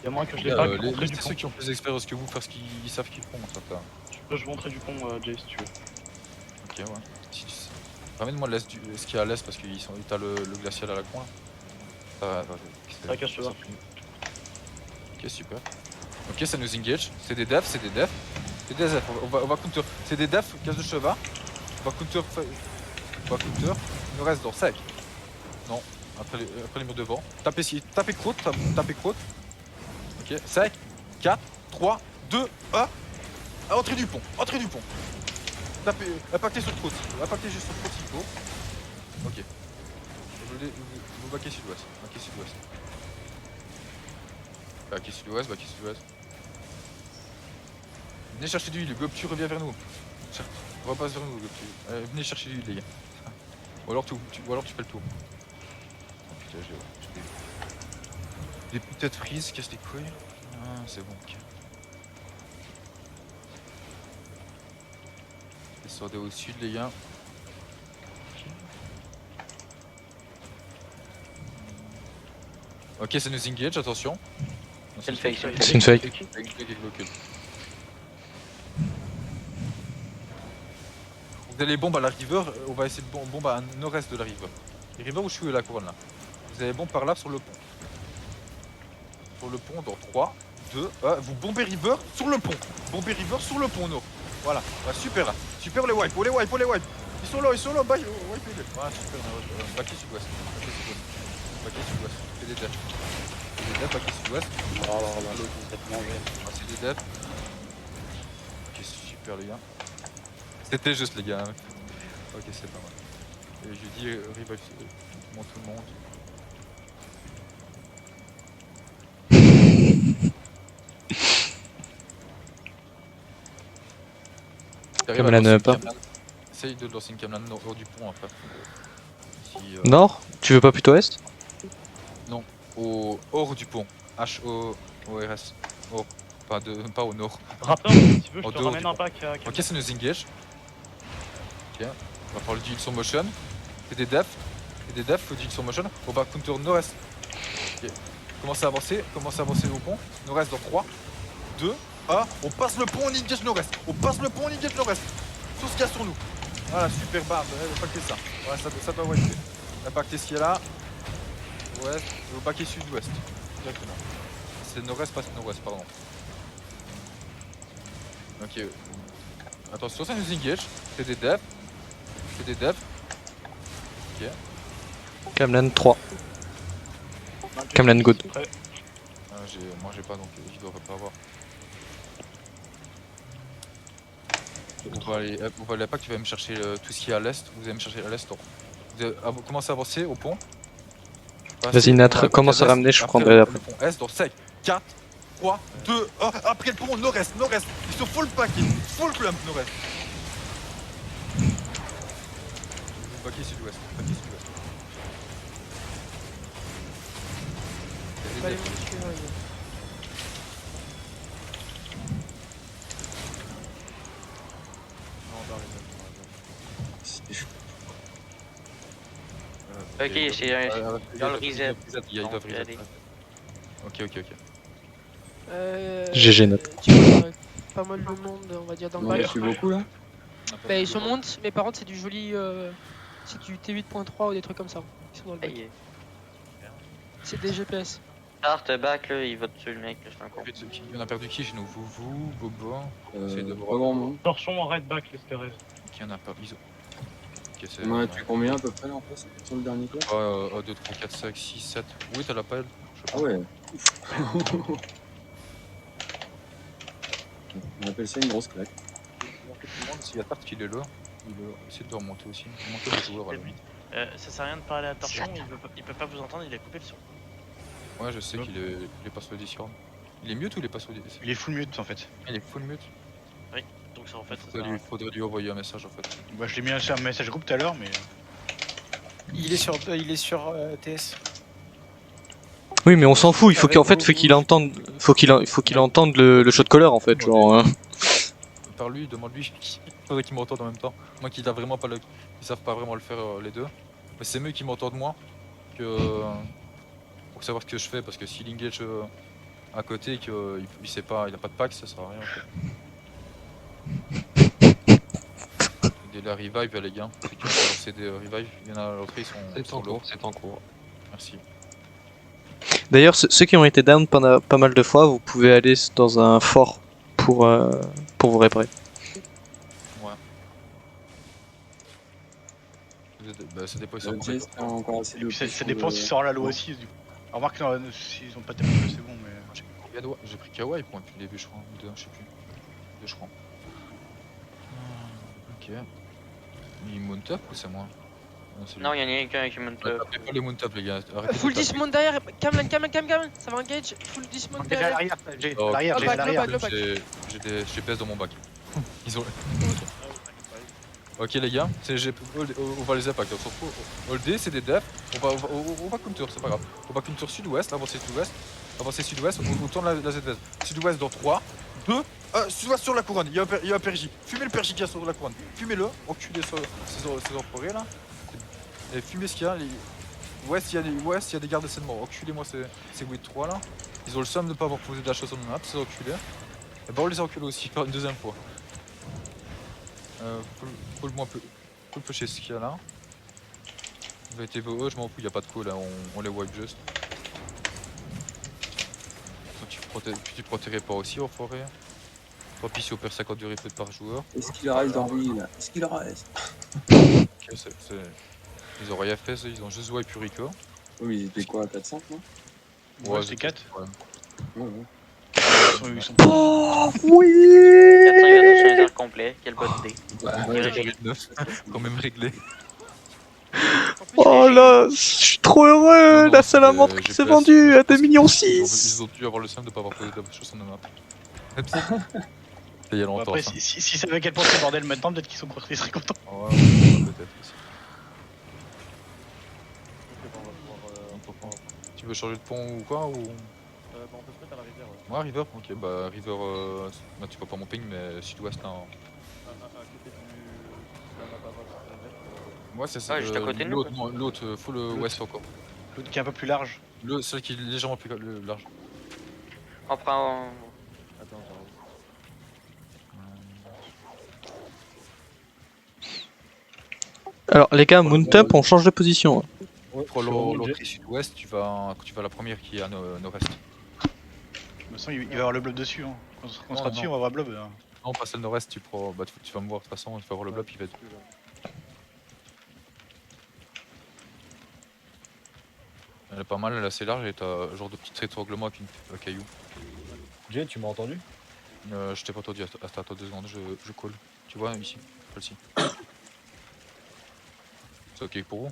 Speaker 11: Y'a moins que je l'ai pas montré du
Speaker 1: ceux
Speaker 11: pont.
Speaker 1: qui ont plus d'expérience que vous parce qu'ils savent qu'ils font en fait.
Speaker 11: Je peux montrer du pont, Jay, si tu veux.
Speaker 1: Ok, ouais. Si tu sais. Ramène-moi l'est ce qu'il y a à l'est parce que t'as le glacial à la coin.
Speaker 12: Ça cache le bas.
Speaker 1: Ok, super. Ok, ça nous engage. C'est des devs, c'est des devs. C'est des devs, on va counter. C'est des devs, case de cheval. On va counter. On va counter. Il nous reste dans sec. Non, après les murs devant. Tapez croûte, tapez croûte. Ok, sec. 4, 3, 2, 1. Entrée du pont, entrée du pont. Tapez, impactez sur croûte. Impactez juste sur croûte s'il faut. Ok. Vous baquez sud-ouest. Baquez sud-ouest. Baquez sud-ouest, baquez sud-ouest. Venez chercher du huile, le Goptu revient vers nous. On repasse vers nous, Goptu. Venez chercher du huile, les gars. Ou alors tu fais le tour. Oh, putain, j'ai des putains de frises, casse les couilles. Ah, c'est bon, ok. Descendez au sud, les gars. Ok, ça nous engage, attention.
Speaker 3: C'est une fake.
Speaker 4: C'est une fake.
Speaker 1: Vous avez les bombes à la river, on va essayer de bombe à nord-est de la river. Les river où je suis la couronne là. Vous avez les bombes par là sur le pont. Sur le pont dans 3, 2, 1. Vous bombez river sur le pont. Bombez river sur le pont nord. Voilà, ouais, super là. Super les wipes, oh les wipes, oh les wipes. Ils sont là, bye, wipe les. Voilà, super, baquet sud-ouest. Baquet sud-ouest. Fais des devs. Fais des devs, baquet sud-ouest.
Speaker 8: Oh là là, l'autre il s'est fait manger.
Speaker 1: C'est des devs. Ok, super les gars. C'était juste les gars. Hein. Ok, c'est pas mal. Et je dis revive tout le monde.
Speaker 4: Camelan pas.
Speaker 1: Essaye de lancer une Camelan au du pont après. Si,
Speaker 4: Nord? Tu veux pas plutôt est?
Speaker 1: Non, au hors du pont. H-O-O-R-S. Hors. Pas au nord.
Speaker 11: Rappeur, si tu veux, je te ramène un pack à...
Speaker 1: Ok, ça nous engage. Ok, on va prendre le duel sur motion. Fais des defs. Faut duel sur motion. On va counter nord-est. Ok, commencez à avancer au pont. Nord-est dans 3, 2, 1. On passe le pont, on engage nord-est. Tout ce qu'il y a sur nous. Voilà, super barbe, impactez ça. Voilà, ça doit wiper. Impactez ce qu'il y a là. Ouest, au paquet sud-ouest. Exactement. C'est nord-est, pas nord-ouest, pardon. Ok. Attention, ça nous engage. Fais des devs. Ok.
Speaker 4: Camelan 3. Camelan good.
Speaker 1: Ah, moi j'ai pas donc je dois pas avoir. On va aller à pas que tu vas me chercher tout ce qui est à l'est. Vous allez me chercher à l'est. Vous commencez à avancer au pont.
Speaker 4: Vas-y Nat, commence à ramener, je prendrai après.
Speaker 1: Le pont est dans 5, 4, 3, 2, 1. Après le pont, nord-est. Ils sont full pack, full clump nord-est. Paquet sud-ouest.
Speaker 3: Ok, c'est dans le reset.
Speaker 1: Ils doivent reset. Ok.
Speaker 4: GG Nat.
Speaker 5: Tu vois pas mal de monde, on va dire, dans le
Speaker 17: On en
Speaker 5: bac.
Speaker 17: a su beaucoup là.
Speaker 5: Bah, ils se montent, mais par contre, c'est du joli. C'est du T8.3 ou des trucs comme ça. Ils sont dans le bac. C'est des GPS.
Speaker 3: Start, back, là, il va dessus le mec, là, je suis un con.
Speaker 1: On a perdu qui chez nous? Vous, Bobo.
Speaker 17: Pas grand monde.
Speaker 11: Torchon en red back, l'espérez.
Speaker 1: Qui en a pas? Iso. Ok, c'est.
Speaker 17: On en a tué combien à peu près là en face sur le dernier coup?
Speaker 1: 2, 3, 4, 5, 6, 7. Oui, t'as la pelle.
Speaker 17: Ah ouais. On appelle ça une grosse claque.
Speaker 1: S'il y a Tarte qui est là, il essaie de remonter aussi. Remonter les joueurs à la limite.
Speaker 2: Ça sert à rien de parler à Torchon, il peut pas vous entendre, il a coupé le son.
Speaker 1: Ouais, je sais qu'il est pas sur le Discord. Il est mute ou il est pas sur le Discord?
Speaker 2: Il est full mute en fait.
Speaker 1: Il est full mute?
Speaker 2: Oui, donc ça en fait.
Speaker 1: Faudrait lui envoyer un message en fait.
Speaker 2: Bah, je l'ai mis un message groupe tout à l'heure, mais.
Speaker 15: Il est sur TS.
Speaker 4: Oui, mais on s'en fout, il faut qu'il entende, faut qu'il entende le shot caller en fait, genre. Hein.
Speaker 1: Par lui, demande-lui, faudrait qu'il m'entende en même temps. Moi qui vraiment pas ils savent pas vraiment le faire les deux. Mais c'est mieux qu'ils m'entendent moi que pour savoir ce que je fais, parce que s'il engage à côté et qu'il sait pas, il a pas de pack, ça sert à rien en fait. céder la revive les gars. Ceux qui ont leur céder revive, il y en a l'autre ils sont sur l'eau.
Speaker 14: C'est en cours.
Speaker 1: Merci.
Speaker 4: D'ailleurs, ceux qui ont été down pendant pas mal de fois, vous pouvez aller dans un fort pour vous réparer.
Speaker 1: Ouais. Bah ça dépend, ils sont
Speaker 17: Jess, t'as encore assez de
Speaker 2: Ça
Speaker 17: push
Speaker 2: dépend
Speaker 17: sur
Speaker 2: si
Speaker 17: le-
Speaker 2: sort la loi aussi. Du coup. Alors, remarque, non, s'ils ont pas tapé, c'est bon, mais.
Speaker 1: J'ai pris Kawaii pour depuis le début, je crois. Ou deux, je sais plus. Deux, je crois. Ok. Il mount up ou c'est moi? C'est lui.
Speaker 3: Non, y'en a qu'un qui monte.
Speaker 1: Tapez pas les mount up les gars. Arrêtez
Speaker 5: Full
Speaker 1: de taper.
Speaker 5: dismount derrière, Camelan, ça va engage, full dismount
Speaker 2: Déjà à
Speaker 5: derrière.
Speaker 2: l'arrière, Jay,
Speaker 1: Oh,
Speaker 2: à l'arrière,
Speaker 1: ok.
Speaker 2: Jay, à l'arrière.
Speaker 5: le back.
Speaker 1: J'ai des GPS dans mon bac. Ils ont. Ok les gars, on va les impacter, on s'en fout. Holdé, c'est des devs, on va counter, c'est pas grave. On va counter sud-ouest, avancer sud-ouest, on tourne la ZVS. Sud-ouest dans 3, 2, sud-ouest sur la couronne, il y a un PRJ. Fumez le PRJ qui est sur la couronne, fumez-le, enculez ces enfoirés là. Et fumez ce qu'il y a, ouest il y a des gardes de morts, enculez-moi ces Wit 3 là. Ils ont le seum de pas avoir posé de la chose sur le map, ces enculés. Et bah on les encule aussi, une deuxième fois. Pull-moi peu. Pull pusher ce qu'il y a là. VTVE, je m'en fous, y'a pas de call là, on les wipe juste. Tu protégerais pas aussi en forêt. Tant pis si on perd 50 de replay par joueur.
Speaker 17: Est-ce qu'il reste dans ville? Est-ce qu'il reste?
Speaker 1: Ok, ils ont rien fait, ils ont juste wipe Purico.
Speaker 17: Oui, mais ils étaient quoi à 400 non?
Speaker 2: Ouais, c'est 4.
Speaker 17: Ouais, ouais.
Speaker 2: Ils sont...
Speaker 4: Oh oui.
Speaker 3: 400 sur les airs complets, quelle bonne idée.
Speaker 1: Quand même réglé.
Speaker 4: Oh là, je suis trop heureux. La salamandre qui s'est vendue à 2,6 millions.
Speaker 1: Ils ont dû avoir le seum de pas avoir posé de la chose sur la map. Il y a longtemps.
Speaker 2: Après,
Speaker 1: ça.
Speaker 2: si ça veut à quel point c'est bordel maintenant, peut-être qu'ils ils seraient contents.
Speaker 1: Ouais, peut-être aussi. Tu veux changer de pont ou quoi ou...
Speaker 9: On peut se mettre à la rivière.
Speaker 1: Ouais, river, ok, bah river, bah, tu vois pas mon ping mais sud-ouest là.
Speaker 9: À côté de la map à droite, sur la rivière.
Speaker 1: Ouais, c'est ça.
Speaker 3: Ouais, juste à côté de nous,
Speaker 1: L'autre, full ouest encore.
Speaker 2: L'autre qui est un peu plus large.
Speaker 1: Celui qui est légèrement plus large.
Speaker 3: On prend.
Speaker 9: Attends, j'arrive.
Speaker 4: Alors les gars, mount up, on change de position.
Speaker 1: Pour l'entrée sud-ouest, tu vas à la première qui est à nord-est.
Speaker 2: De toute façon, il va y avoir le blob dessus. Hein. Quand on sera dessus, on va avoir blob. Hein.
Speaker 1: Non, pas celle nord-est, tu vas me voir de toute façon, tu vas avoir le blob, il va être. Elle est pas mal, elle est assez large et t'as un genre de petit étranglement avec un caillou.
Speaker 12: Jay, tu m'as entendu?
Speaker 1: Je t'ai pas entendu, attends 2 secondes, je colle. Tu vois ici, celle-ci. C'est ok pour vous?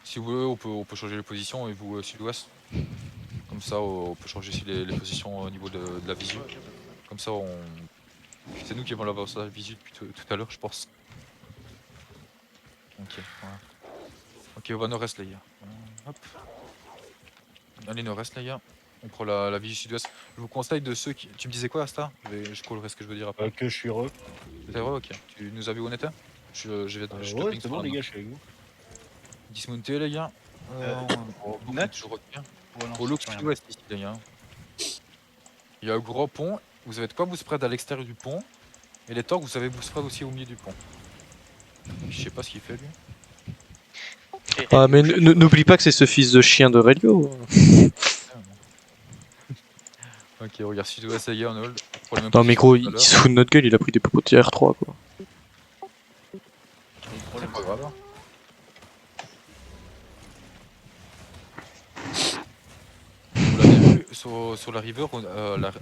Speaker 1: Si vous voulez, on peut changer les positions et vous sud-ouest. Comme ça, on peut changer ici les positions au niveau de la visu. Comme ça, c'est nous qui avons l'avoir sur la visu depuis tout à l'heure, je pense. Ok, voilà. Ok, on va nord-est, les gars. Hop. Allez, nord-est, les gars. On prend la visu sud-ouest. Je vous conseille de ceux qui. Tu me disais quoi, Asta? Je collerai ce que je veux dire après.
Speaker 12: Que je suis heureux.
Speaker 1: T'es heureux? Ok. Tu nous as vu où on était? Je vais
Speaker 12: Ouais, c'est bon, les gars, je suis avec vous.
Speaker 1: Dismonter, les gars.
Speaker 2: Net
Speaker 1: je retiens. Au look sud-ouest ici, les gars. Il y a un gros pont. Vous avez de quoi vous spread à l'extérieur du pont. Et les tanks, vous savez vous spread aussi au milieu du pont. Je sais pas ce qu'il fait lui.
Speaker 4: Ah mais n'oublie pas que c'est ce fils de chien de Relio.
Speaker 1: Ok, regarde sud-ouest, les gars, on hold.
Speaker 4: Non mais gros, il se fout de notre gueule, il a pris des popotiers R3 quoi.
Speaker 1: C'est pas grave. Vous l'avez vu sur la river,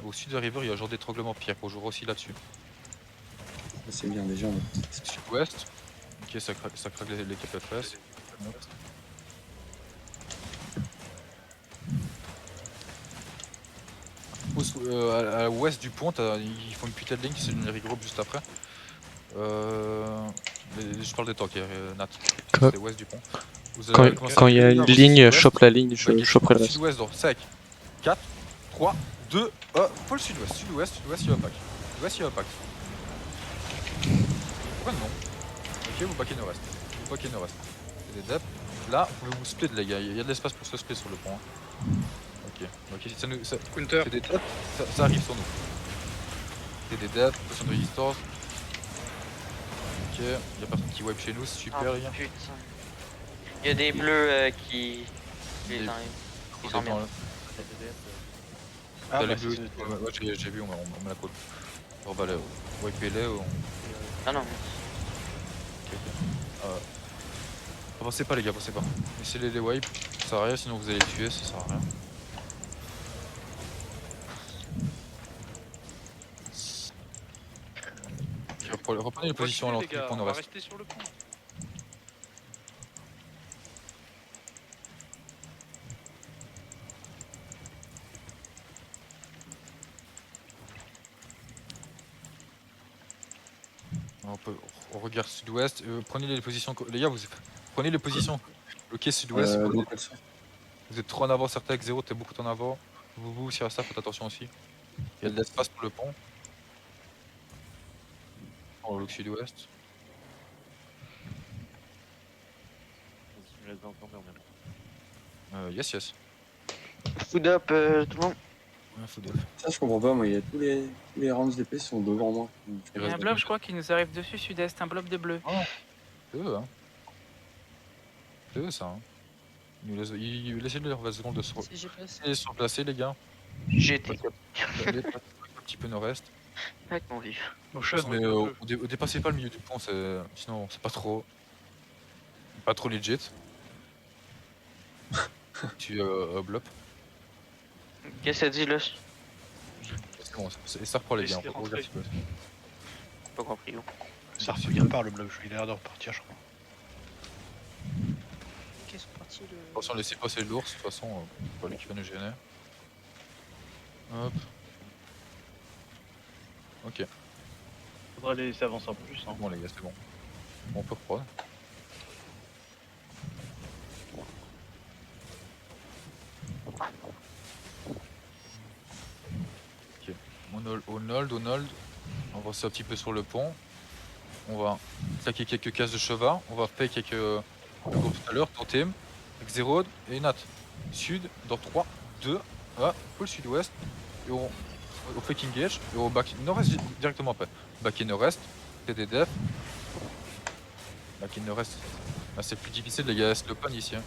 Speaker 1: au sud de la river, il y a un genre d'étranglement pierre. On jouera aussi là-dessus.
Speaker 17: C'est bien déjà.
Speaker 1: Sud-ouest. Ok, ça craque les KPFS. À l'ouest du pont, ils font une putain de ligne, c'est une regroupe juste après. Je parle des tanks, Nat. C'est l'ouest du pont.
Speaker 4: Quand il y a une ligne, chope la ligne, je choperai le reste.
Speaker 1: Sud-ouest dans 5, 4, 3, 2, faut le sud-ouest, sud-ouest, il y a un pack. Sud-ouest, il y a un pack. Pourquoi non? Ok, vous backez nord-est. Vous backez nord-est. C'est des depths. Là, vous pouvez vous split, les gars. Il y a de l'espace pour se split sur le pont. Hein. Ok, ça nous.
Speaker 6: Counter.
Speaker 1: C'est des depths, ça arrive sur nous. C'est des depths, potion de résistance. Ok, y'a personne qui wipe chez nous, c'est super les gars.
Speaker 3: Putain. Il y a des bleus qui les
Speaker 1: Des-
Speaker 3: enlèvent. Ils
Speaker 1: Des
Speaker 3: sont
Speaker 1: blancs,
Speaker 3: bien.
Speaker 1: là.
Speaker 2: Ah,
Speaker 1: T'as
Speaker 2: bah,
Speaker 1: les bleus,
Speaker 2: c'est-
Speaker 1: ouais, j'ai vu, on me la colle. Bon bah là, wipe-les, on...
Speaker 3: Ah non.
Speaker 1: Avancez pas les gars, avancez pas. Laissez-les les wipe, ça sert à rien, sinon vous allez les tuer, ça sert à rien. Reprenez les positions à l'entrée du pont
Speaker 6: On va
Speaker 1: nord-est.
Speaker 6: rester sur le pont.
Speaker 1: On regarde sud-ouest, prenez les positions, les gars, vous prenez les positions. Le quai sud-ouest, vous êtes trop en avant, certains avec 0, t'es beaucoup en avant. Vous, si à ça, faites attention aussi. Il y a de l'espace pour le pont. On look sud-ouest.
Speaker 9: Je me laisse entendre en même.
Speaker 1: Yes.
Speaker 3: Food up, tout le monde.
Speaker 1: Ouais, faut de...
Speaker 17: Ça, je comprends pas, moi. Il y a tous les rounds d'épée sont devant moi.
Speaker 10: Il y a un blob, je crois, qui nous arrive dessus, sud-est, un blob de bleu.
Speaker 1: C'est eux, hein. C'est eux, ça, hein. Laissez-les leur 20 secondes de se replacer, les gars.
Speaker 3: J'étais.
Speaker 1: Un petit peu nord-est.
Speaker 3: Avec mon vif.
Speaker 1: Mais dépassez pas le milieu du pont, sinon c'est pas trop legit. Tu blob.
Speaker 3: Qu'est-ce que ça dit là?
Speaker 1: C'est bon, ça reprend les gars. On regarde un petit peu.
Speaker 3: Pas compris.
Speaker 2: Ça repart le bloc, il a l'air de repartir, je crois.
Speaker 5: Qu'est-ce que parti le.
Speaker 1: Attention, laissez passer l'ours, de toute façon, pas lui qui va nous gêner. Hop. Ok.
Speaker 11: Faudra les laisser avancer un peu plus. Hein.
Speaker 1: Bon les gars, c'est bon. On peut reprendre. Ok. On hold. On va avancer un petit peu sur le pont. On va claquer quelques cases de cheval. On va faire quelques... comme tout à l'heure, Totem, avec Zerod et Nat. Sud, dans 3, 2, 1, full sud-ouest. Et on fait Engage. Et on back nord-est directement après. Back et nord-est, TDDF. Back et nord-est. Là c'est plus difficile les gars, c'est l'open ici. Hein.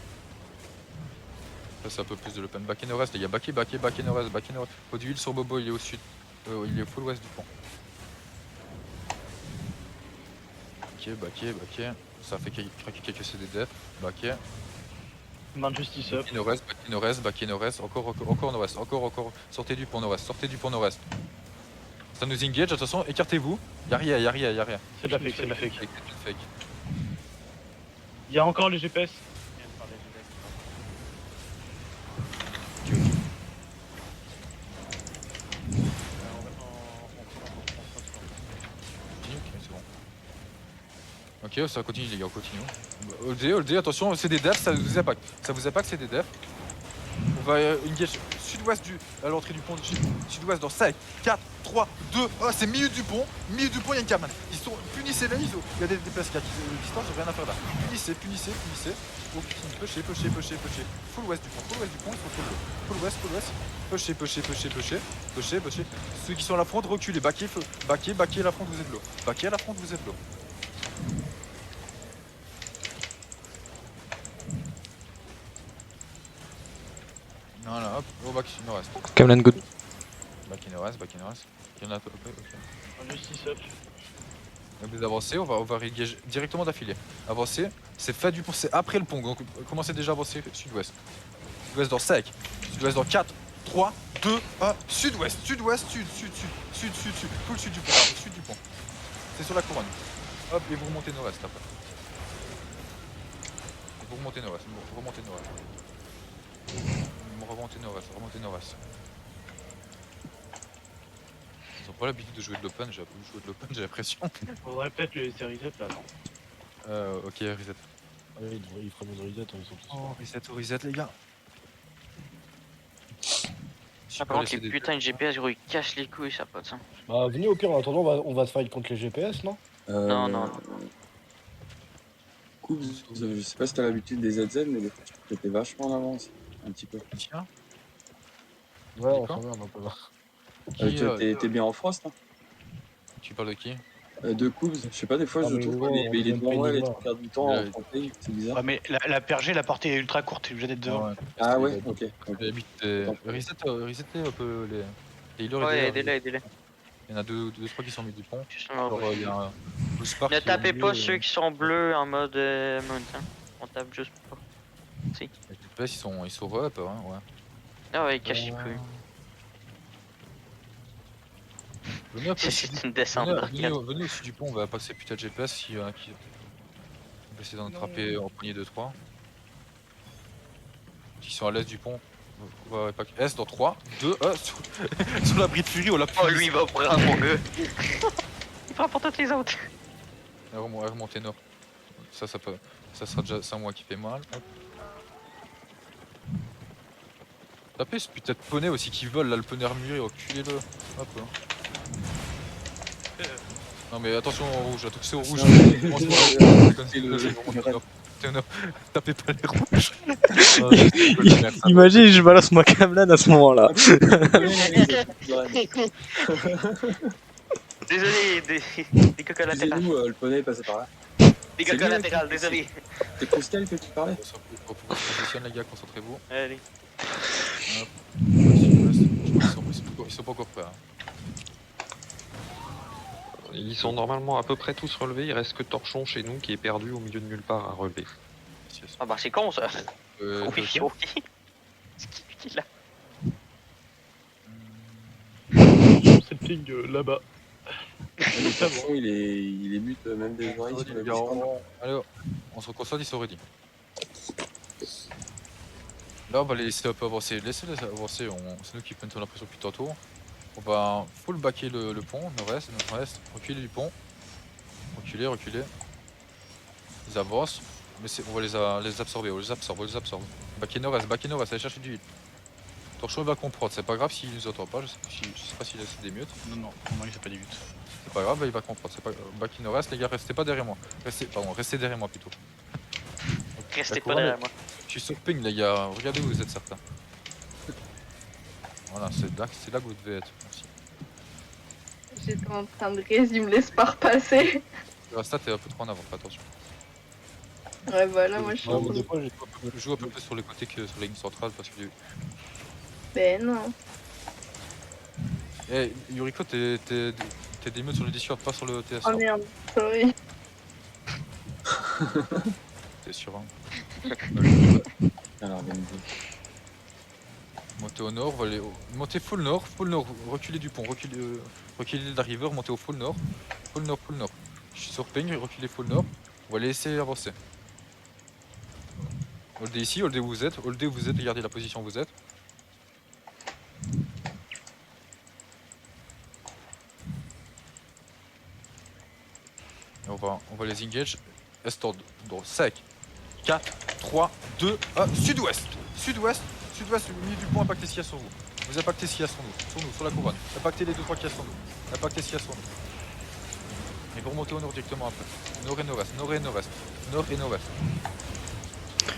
Speaker 1: Là c'est un peu plus de l'open. Back et nord-est les gars, back et nord-est, back et nord-est. Faut du heal sur Bobo, il est au sud. Il est full ouest du pont. Ok, back. Ça fait craquer quelques CDDF. Back.
Speaker 11: Man justice up.
Speaker 1: Back et nord-est, encore nord-est, encore. Sortez du pont nord-est. Ça nous engage, attention, écartez-vous. Y'a rien.
Speaker 11: C'est de la fake, c'est de la fake.
Speaker 1: Fake.
Speaker 11: Il y a encore les GPS.
Speaker 1: Ok, ça continue les gars, on continue. Hold, attention, c'est des defs, ça vous impacte. C'est des defs. On va engage sud-ouest à l'entrée du pont du sud-ouest dans 5, 4, 3, 2, c'est milieu du pont, il y a une cabane. Punissez-les, il y a des PSK qui distance, j'ai rien à faire là. Punissez. Oh putain, pushez. Full ouest du pont, il faut full ouest. Pushez. Ceux qui sont à la fronte, reculez, backez la fronte, vous êtes low. Voilà, hop, au back nord-est.
Speaker 4: Cameron good.
Speaker 1: Back in nord-est. Il y en a ok.
Speaker 11: Man justice up.
Speaker 1: Donc vous avancez, on va régager directement d'affilée. Avancez, c'est fait du pont, c'est après le pont, donc commencez déjà à avancer sud-ouest. Sud-ouest dans 5, sud-ouest dans 4, 3, 2, 1, sud-ouest, sud, full sud du pont, C'est sur la couronne. Hop, et vous remontez nord-est après. Remontez nord-est. Ils ont pas l'habitude de jouer de l'open, j'ai l'impression.
Speaker 11: Faudrait peut-être le laisser reset là, non?
Speaker 1: Ok, reset.
Speaker 12: Ouais, il fera bien reset, ils sont tous.
Speaker 1: Reset les gars.
Speaker 3: Par contre, les putains de GPS, gros, ils cachent les couilles, ça a pas de sens.
Speaker 12: Bah, venez au pire, en attendant, on va se fight contre les GPS, non?
Speaker 3: Non.
Speaker 17: Coup, je sais pas si t'as l'habitude des ZZ, mais des fois, t'étais vachement en avance. Un petit peu.
Speaker 1: Tiens.
Speaker 12: Ouais, on s'emmerde un peu là.
Speaker 17: T'es bien en frost, hein?
Speaker 1: Tu parles de qui?
Speaker 17: De coups, je sais pas, des fois
Speaker 12: Ah,
Speaker 17: je
Speaker 12: mais
Speaker 17: trouve
Speaker 12: gros,
Speaker 17: qu'il est
Speaker 12: on
Speaker 17: devant
Speaker 12: peut
Speaker 17: moi,
Speaker 12: pas
Speaker 17: les
Speaker 12: voir.
Speaker 17: trois quarts du temps en frontal, c'est bizarre.
Speaker 2: Ouais, mais la PRG, la portée est ultra courte, t'es obligé d'être devant.
Speaker 17: Ah ouais, ok.
Speaker 1: Resetez un peu les healers
Speaker 3: Ouais,
Speaker 1: et
Speaker 3: aidez-les, aidez-les.
Speaker 1: Il y en a deux, trois qui sont mis du pont.
Speaker 3: Justement,
Speaker 1: Genre, il y a un Blue Spark
Speaker 3: ne
Speaker 1: qui est au
Speaker 3: tapez
Speaker 1: milieu,
Speaker 3: pas ceux qui sont bleus en mode mount, hein. On tape juste pas. Si.
Speaker 1: Les TPS ils sont re-up, hein, ouais.
Speaker 3: Ah ouais, cachez plus.
Speaker 1: Venez un peu
Speaker 3: C'est une descente d'arcade.
Speaker 1: venez au-dessus du pont, on va passer putain de GPS s'il y en a qui. On va essayer d'en attraper en poignée 2-3. Qui sont à l'est du pont. On va pas S dans 3, 2, 1, sur l'abri de furie, on l'a
Speaker 3: Oh, lui il va prendre mon gars. Il prend pour toutes les autres.
Speaker 1: Remontez nord. Ça sera déjà 5 mois qui fait mal. Hop. Tapez ce putain de poney aussi qui vole là, le poney armuré, reculez-le. Hop. Non mais attention au rouge, attention au rouge. Tapez pas les rouges.
Speaker 4: Imagine, je balance ma camelane à ce moment-là.
Speaker 3: Désolé, des coques latérales.
Speaker 17: Excusez-nous, le poney est passé par là.
Speaker 3: Des coques latérales, désolé.
Speaker 17: C'est Coscal que tu parlais?
Speaker 1: On se positionne les gars, concentrez-vous.
Speaker 3: Allez.
Speaker 1: Hop. Ils sont pas encore prêts. Hein.
Speaker 16: Ils sont normalement à peu près tous relevés, il reste que Torchon chez nous qui est perdu au milieu de nulle part à relever.
Speaker 3: Ah bah c'est con ça. Oui, oui. C'est qui là?
Speaker 11: C'est le ping là-bas.
Speaker 17: Le Torchon il est mute même des oreilles sur le Discord.
Speaker 1: Allez, on se concentre, ils sont ready. Là on va les laisser un peu avancer, laissez-les avancer, c'est nous qui prenons la pression depuis tantôt. On va full backer le pont, nord-est, reculer du pont. Reculer. Ils avancent, mais on va les absorber, on les absorbe. Backer nord-est, allez chercher du heal. Torchon va comprendre, c'est pas grave s'il nous entend pas, je sais pas s'il a des mutes.
Speaker 2: Non, il fait pas des mutes.
Speaker 1: C'est pas grave, il va comprendre, c'est pas backer nord-est, les gars, restez pas derrière moi. Restez derrière moi plutôt.
Speaker 3: Restez pas derrière moi.
Speaker 1: Je suis sur ping les gars, regardez où vous êtes certains. Voilà, c'est là que vous devez être. Merci.
Speaker 19: J'étais en train de raise, il me laisse pas repasser.
Speaker 1: Rasta, t'es un peu trop en avant, fais attention.
Speaker 19: Ouais, voilà, moi je suis en train de...
Speaker 1: Je joue un peu plus sur les côtés que sur la ligne centrale parce que.
Speaker 19: Ben non.
Speaker 1: Eh, Yuriko, t'es des mutes sur le Discord, pas sur le TS.
Speaker 19: Oh merde, sorry.
Speaker 1: T'es sûr, hein.
Speaker 17: Alors,
Speaker 1: montez au nord, montez full nord, reculez du pont, reculez de la river, montez au full nord. Je suis sur ping, reculez full nord, on va les laisser avancer. Holdez ici, holdez où vous êtes et gardez la position où vous êtes. Et on va les engage. Est dans 5, 4, 3, 2, 1, sud-ouest, au milieu du pont, impactez ce qu'il y a sur vous. Vous impactez ce qu'il y a sur nous, sur la couronne. Impactez les 2-3 qu'il y a sur nous. Impactez ce qu'il y a sur nous. Et vous remontez au nord directement après. Nord et nord-est.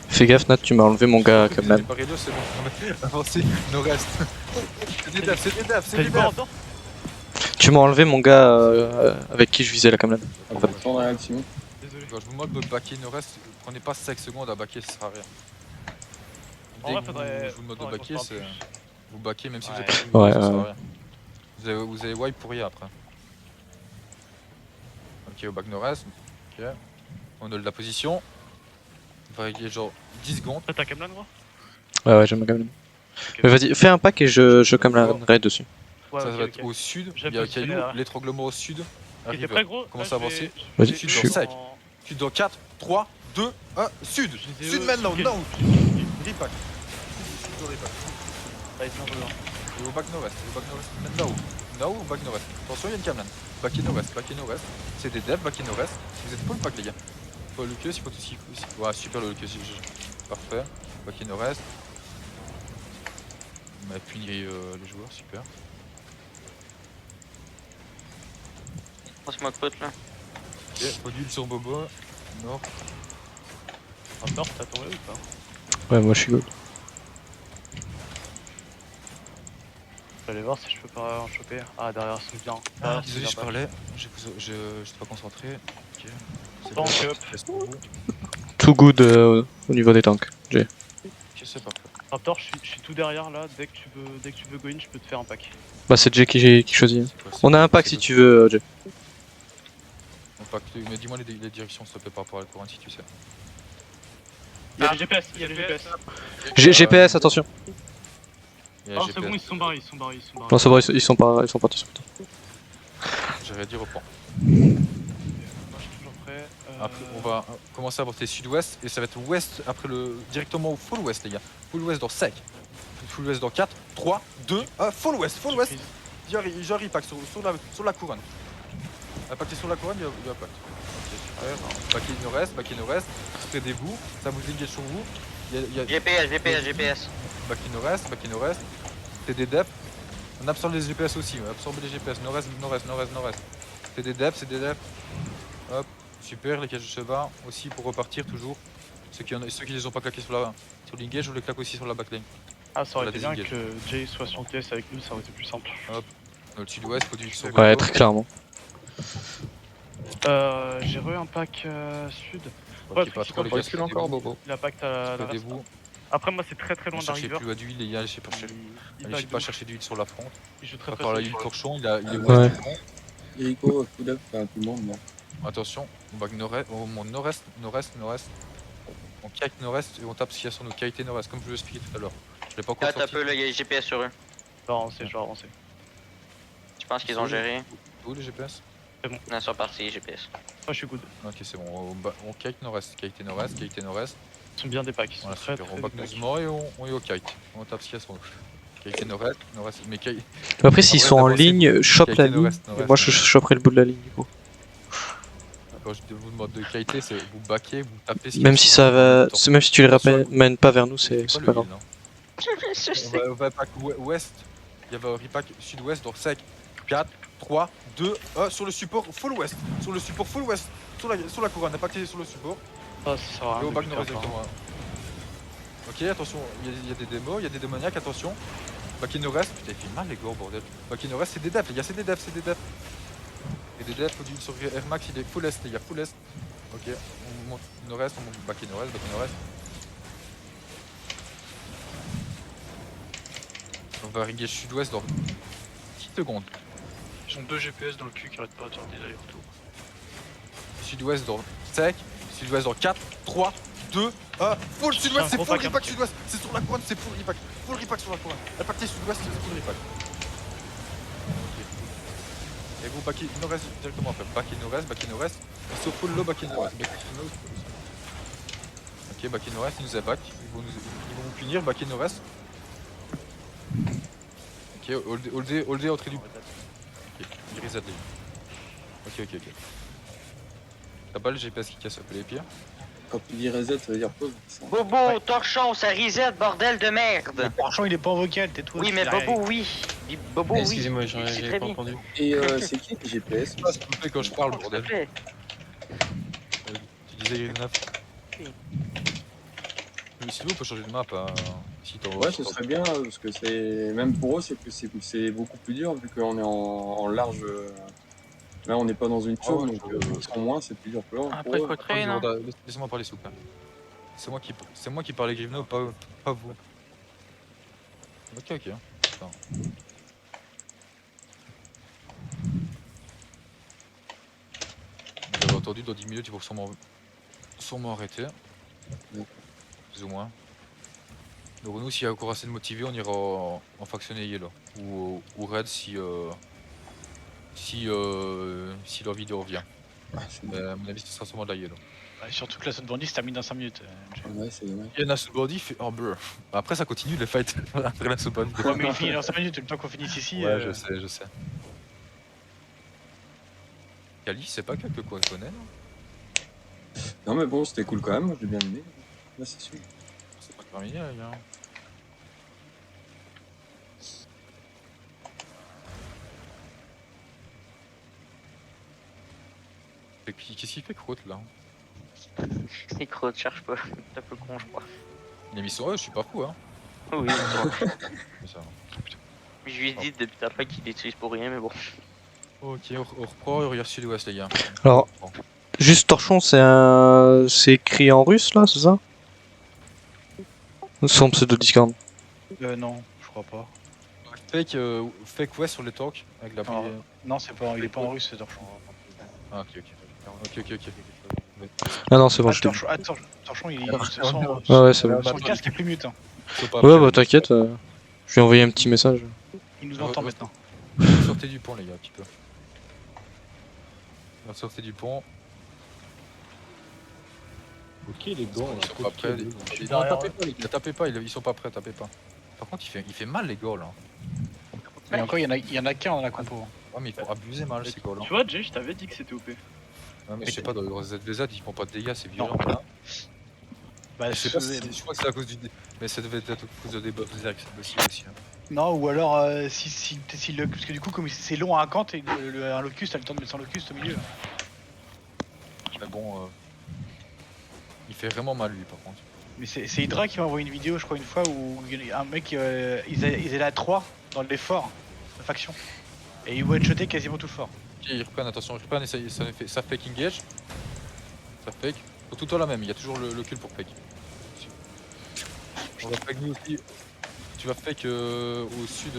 Speaker 4: Fais gaffe, Nat, tu m'as enlevé mon gars quand même.
Speaker 1: C'est bon, avancez, nord-est. C'est des devs.
Speaker 4: Tu m'as enlevé mon gars avec qui je visais la camelane. En fait.
Speaker 1: Désolé. Quand je vous demande de backer nord-est, prenez pas 5 secondes à backer, ça sert à rien. Dès que je vous demande de backer, c'est. Vous backer même si vous êtes pas ça sert à rien. Vous avez wipe pour rien après. Ok, au back nord-est. Ok. On a de la position. On va régler genre 10 secondes.
Speaker 11: T'as ta camelane, moi?
Speaker 4: Ouais, j'ai ma camelane. Mais vas-y, fais un pack et je camelanerai dessus.
Speaker 1: Ça va être au sud, il y a un caillou, l'étranglement au sud.
Speaker 11: T'es prêt, gros?
Speaker 1: Commence à avancer.
Speaker 4: Vas-y,
Speaker 1: Sud
Speaker 4: je
Speaker 1: dans
Speaker 4: suis.
Speaker 1: 5. Sud dans 4, 3, 2, 1, sud. Sud maintenant, now. Repack. Et au back nord-est, now. Now ou back nord-est. Attention, il y a une camelane. Back nord-est. C'est des devs, back nord-est. Vous êtes full pack les gars. Faut le queue, s'il faut tout ce qu'il faut. Ouais, super le queue, parfait. Back nord-est. On a puni les joueurs, super.
Speaker 3: On se moque pote là.
Speaker 1: Ok, module sur Bobo. Nord.
Speaker 11: Nord, t'as tombé ou pas?
Speaker 4: Ouais, moi je suis good.
Speaker 11: vais aller voir si je peux pas en choper. Ah, derrière, c'est bien.
Speaker 1: Ah,
Speaker 11: Derrière,
Speaker 1: désolé,
Speaker 11: c'est
Speaker 1: je
Speaker 11: bien.
Speaker 1: parlais. J'étais pas concentré. Ok. C'est
Speaker 11: Tank
Speaker 1: bon,
Speaker 11: up.
Speaker 1: reste pour vous.
Speaker 4: Tout good au niveau des tanks. Jay.
Speaker 1: Ok, c'est parfait.
Speaker 11: Raptor, je suis tout derrière là. Dès que tu veux go in, je peux te faire un pack.
Speaker 4: Bah c'est Jay qui choisit.
Speaker 1: quoi,
Speaker 4: On a un pack si tu veux, Jay.
Speaker 1: Mais dis-moi les directions s'il te plaît par rapport à la couronne si tu sais.
Speaker 11: Il y a les GPS, il y a les GPS.
Speaker 4: GPS, attention.
Speaker 1: Il y a
Speaker 11: Ah,
Speaker 1: GPS.
Speaker 11: c'est bon, ils sont barrés, ils sont barrés, ils sont barrés.
Speaker 4: Non, c'est vrai, ils sont partis sur le temps.
Speaker 1: J'aurais dit reprends.
Speaker 11: Moi, je suis toujours prêt.
Speaker 1: Après, on va commencer à porter sud-ouest et ça va être ouest après directement au full ouest les gars. Full ouest dans 5. Full ouest dans 4, 3, 2, full ouest, full ouest. J'arrive pack sur la couronne. Impacté sur la couronne, il y a pack. Ok, super. Back in nord-est. Spreadez-vous, ça vous engage sur vous.
Speaker 3: GPS.
Speaker 1: Back in nord-est. TD dep. On absorbe les GPS aussi, on absorbe les GPS. Nord-est. TD dep. Hop, super, les cages de cheval aussi pour repartir toujours. Ceux qui les ont pas claqués sur l'engage, je les claque aussi sur la backline.
Speaker 11: Ah, ça aurait été bien
Speaker 1: désengage.
Speaker 11: que Jay soit sur le TS avec nous, ça aurait été plus simple.
Speaker 1: Hop, dans le sud-ouest, faut du sur
Speaker 4: Ouais,
Speaker 1: Bordeaux.
Speaker 4: très clairement.
Speaker 11: J'ai un pack sud.
Speaker 1: Ok, pas trop les gars,
Speaker 16: Recule encore, Bobo.
Speaker 11: Il a pack à la reste.
Speaker 1: vous.
Speaker 11: Après, moi, c'est très loin
Speaker 1: Ne cherchez
Speaker 11: d'arriver.
Speaker 1: plus à d'huile, les gars, allez pas chercher d'huile sur la fronte.
Speaker 11: Il joue très
Speaker 1: Pas par la
Speaker 11: facile.
Speaker 1: huile torchon, il est
Speaker 4: Ouais.
Speaker 1: ouest du front.
Speaker 17: Erico, coup d'œuf, tout le monde, non.
Speaker 1: Attention, on va on monte nord-est. On kite nord-est et on tape ce qu'il y a sur nos kites nord-est, comme je vous l'ai expliqué tout à l'heure. Je l'ai pas encore
Speaker 3: Ah, t'as
Speaker 1: sorti.
Speaker 3: peu, là, il y a les GPS sur eux.
Speaker 11: Je vais avancer.
Speaker 3: Je pense qu'ils ont géré.
Speaker 1: Où les GPS?
Speaker 11: C'est bon.
Speaker 3: Non, ils sont partis, les GPS.
Speaker 11: Moi, je suis good.
Speaker 1: Ok, c'est bon, on kite nord-est.
Speaker 11: Ils sont bien des packs. Ils sont
Speaker 1: Voilà,
Speaker 11: très
Speaker 1: super. On back
Speaker 11: des
Speaker 1: nos
Speaker 11: packs.
Speaker 1: morts et on est au kite. On tape ce qu'il y a sur nous. Kite nord-est. Mais kite.
Speaker 4: Après, s'ils sont en ligne, chope
Speaker 1: Kite
Speaker 4: la ligne.
Speaker 1: nord-est,
Speaker 4: Et moi, je choperai le bout de la ligne du coup.
Speaker 1: Quand je vous demande de kiter, c'est vous baquez, vous tapez ce qu'il y a
Speaker 4: Même si
Speaker 1: sur
Speaker 4: ça
Speaker 1: nous,
Speaker 4: va,
Speaker 1: en même temps.
Speaker 4: même si tu les
Speaker 1: Attention,
Speaker 4: ramènes pas vers nous, c'est
Speaker 1: quoi,
Speaker 4: pas
Speaker 1: le
Speaker 4: grave.
Speaker 1: heal, hein
Speaker 3: Je sais.
Speaker 1: On va pack ouest, il y avait un repack sud-ouest, donc sec. 4, 3, 2, sur le support full ouest. Sur la couronne, impacté sur le support.
Speaker 11: Ah, ça sert à
Speaker 1: Et
Speaker 11: rien
Speaker 1: au
Speaker 11: de
Speaker 1: back
Speaker 11: lutter,
Speaker 1: nord
Speaker 11: enfin.
Speaker 1: exactement. Ok, attention, il y a des démos, il y a des démoniaques, attention. Back in nord-est, putain, il fait mal les gars, bordel. Back in nord-est, c'est des devs, les gars, c'est des devs. Et des devs, faut du sur Air Max, il est full est, les gars, full est. Ok, on monte nord-est, on monte back in nord-est. On va riguer sud-ouest dans 10 secondes.
Speaker 6: Ils ont 2 GPS dans le cul qui arrêtent pas de faire des allers-retours.
Speaker 1: Sud-ouest dans sec, sud-ouest dans 4, 3, 2, 1, full sud-ouest, c'est full repack sud-ouest, c'est sur la couronne, c'est full repack sur la couronne. Impacté sud-ouest, c'est full repack. Et vous back in nord-est directement après, back in nord-est, et sur full low back in nord-est. Ok, back in nord-est, ils nous attaquent, ils vont vous punir, back in nord-est. Ok, all day entrée du... Ok, il reset les... Ok. T'as pas le GPS qui casse un peu les pieds?
Speaker 17: Quand tu dis reset, ça veut dire pause.
Speaker 3: Bobo, torchon, ça reset, bordel de merde.
Speaker 2: Le torchon, il est pas en vocal, tais-toi.
Speaker 3: Oui, mais Bobo, oui. Bobo, oui.
Speaker 10: Excusez-moi,
Speaker 3: C'est
Speaker 10: j'ai
Speaker 3: très
Speaker 10: pas
Speaker 3: bien.
Speaker 10: entendu.
Speaker 17: Et c'est qui le GPS?
Speaker 1: S'il te plaît quand je parle, bordel. Tu disais 9. Mais sinon on peut changer de map si t'en
Speaker 17: Ouais, ce serait bien, parce que c'est... Même pour eux, c'est beaucoup plus dur, vu qu'on est en large... Là, on n'est pas dans une zone, donc ils sont moins, c'est plus dur pour eux.
Speaker 3: Après, il faut traîner, non?
Speaker 1: Laissez-moi parler s'il vous plaît. C'est moi qui parle Grivno, pas vous. Ok. Attends. Vous avez entendu, dans 10 minutes, ils vont sûrement arrêter. Plus ou moins. Donc nous, s'il y a encore assez de motivés, on ira en factionner Yellow. Ou Red si leur vidéo revient. À mon avis, ce sera sûrement de la Yellow.
Speaker 2: Surtout que la zone bandit se termine dans 5 minutes.
Speaker 17: Ouais, c'est dommage.
Speaker 1: Il y en a sous bandit, fait oh bleu. Après ça continue les fights après la sous bandit.
Speaker 2: Ouais, mais il finit dans 5 minutes, le temps qu'on finisse ici.
Speaker 1: Ouais, je sais. Kali, c'est pas quelques qu'on connaît, non?
Speaker 17: Non, mais bon, c'était cool quand même, moi j'ai bien aimé. Là, c'est sûr.
Speaker 1: C'est pas terminé, les gars. Et puis, qu'est-ce qu'il fait, Croûte, là?
Speaker 3: C'est Croûte, cherche pas. T'es un peu con, je crois.
Speaker 1: Il a mis sur eux, je suis pas fou, hein.
Speaker 3: Oui,
Speaker 1: Ça, putain.
Speaker 3: Je lui ai dit depuis ta fois qu'il l'utilise pour rien, mais bon.
Speaker 1: Ok, on reprend, on regarde sud-ouest, les gars.
Speaker 4: Alors, juste torchon, c'est écrit en russe là, c'est ça? Son pseudo Discord.
Speaker 2: Non, je crois pas.
Speaker 1: Fake west sur les tanks avec la
Speaker 2: Non, c'est pas, il est pas en russe, c'est torchon.
Speaker 1: Ah, ok.
Speaker 4: Ah non, c'est bon, je l'ai.
Speaker 2: Torchon, il
Speaker 4: ouais, c'est bon.
Speaker 2: son casque est plus mute. Hein.
Speaker 4: Ouais, bah t'inquiète, je lui ai envoyé un petit message.
Speaker 2: Il nous entend maintenant.
Speaker 1: Sortez du pont, les gars, un petit peu. Sortez du pont.
Speaker 12: Ok, les gars,
Speaker 1: ils sont pas prêts. Tapez pas, ils sont pas prêts, tapez pas. Par contre, il fait mal les goals. Hein.
Speaker 2: Et encore, il y en a qu'un dans la compo.
Speaker 1: Ouais, mais il faut abuser mal ces goals.
Speaker 11: Tu vois, Jay, je t'avais dit que c'était OP.
Speaker 1: Ouais, mais je sais pas, dans le ZVZ, ils font pas de dégâts, c'est violent.
Speaker 2: Bah,
Speaker 1: je sais pas, je crois que c'est à cause du. Mais ça devait être à cause de des buffs Zerg aussi. Hein.
Speaker 2: Non, ou alors, si le. Parce que du coup, comme c'est long à un camp, un locus, t'as le temps de mettre son locus au milieu.
Speaker 1: Mais bon. Il fait vraiment mal lui par contre.
Speaker 2: Mais c'est Hydra qui m'a envoyé une vidéo, je crois, une fois où un mec, ils étaient à 3 dans l'effort, la faction. Et ils one-shotaient quasiment tout le fort.
Speaker 1: Ok, ils reprennent, attention, ils reprennent et ça fake engage. Ça fake. Faut tout le temps la même, il y a toujours le kill pour fake. On va fake nous aussi. Tu vas fake au sud,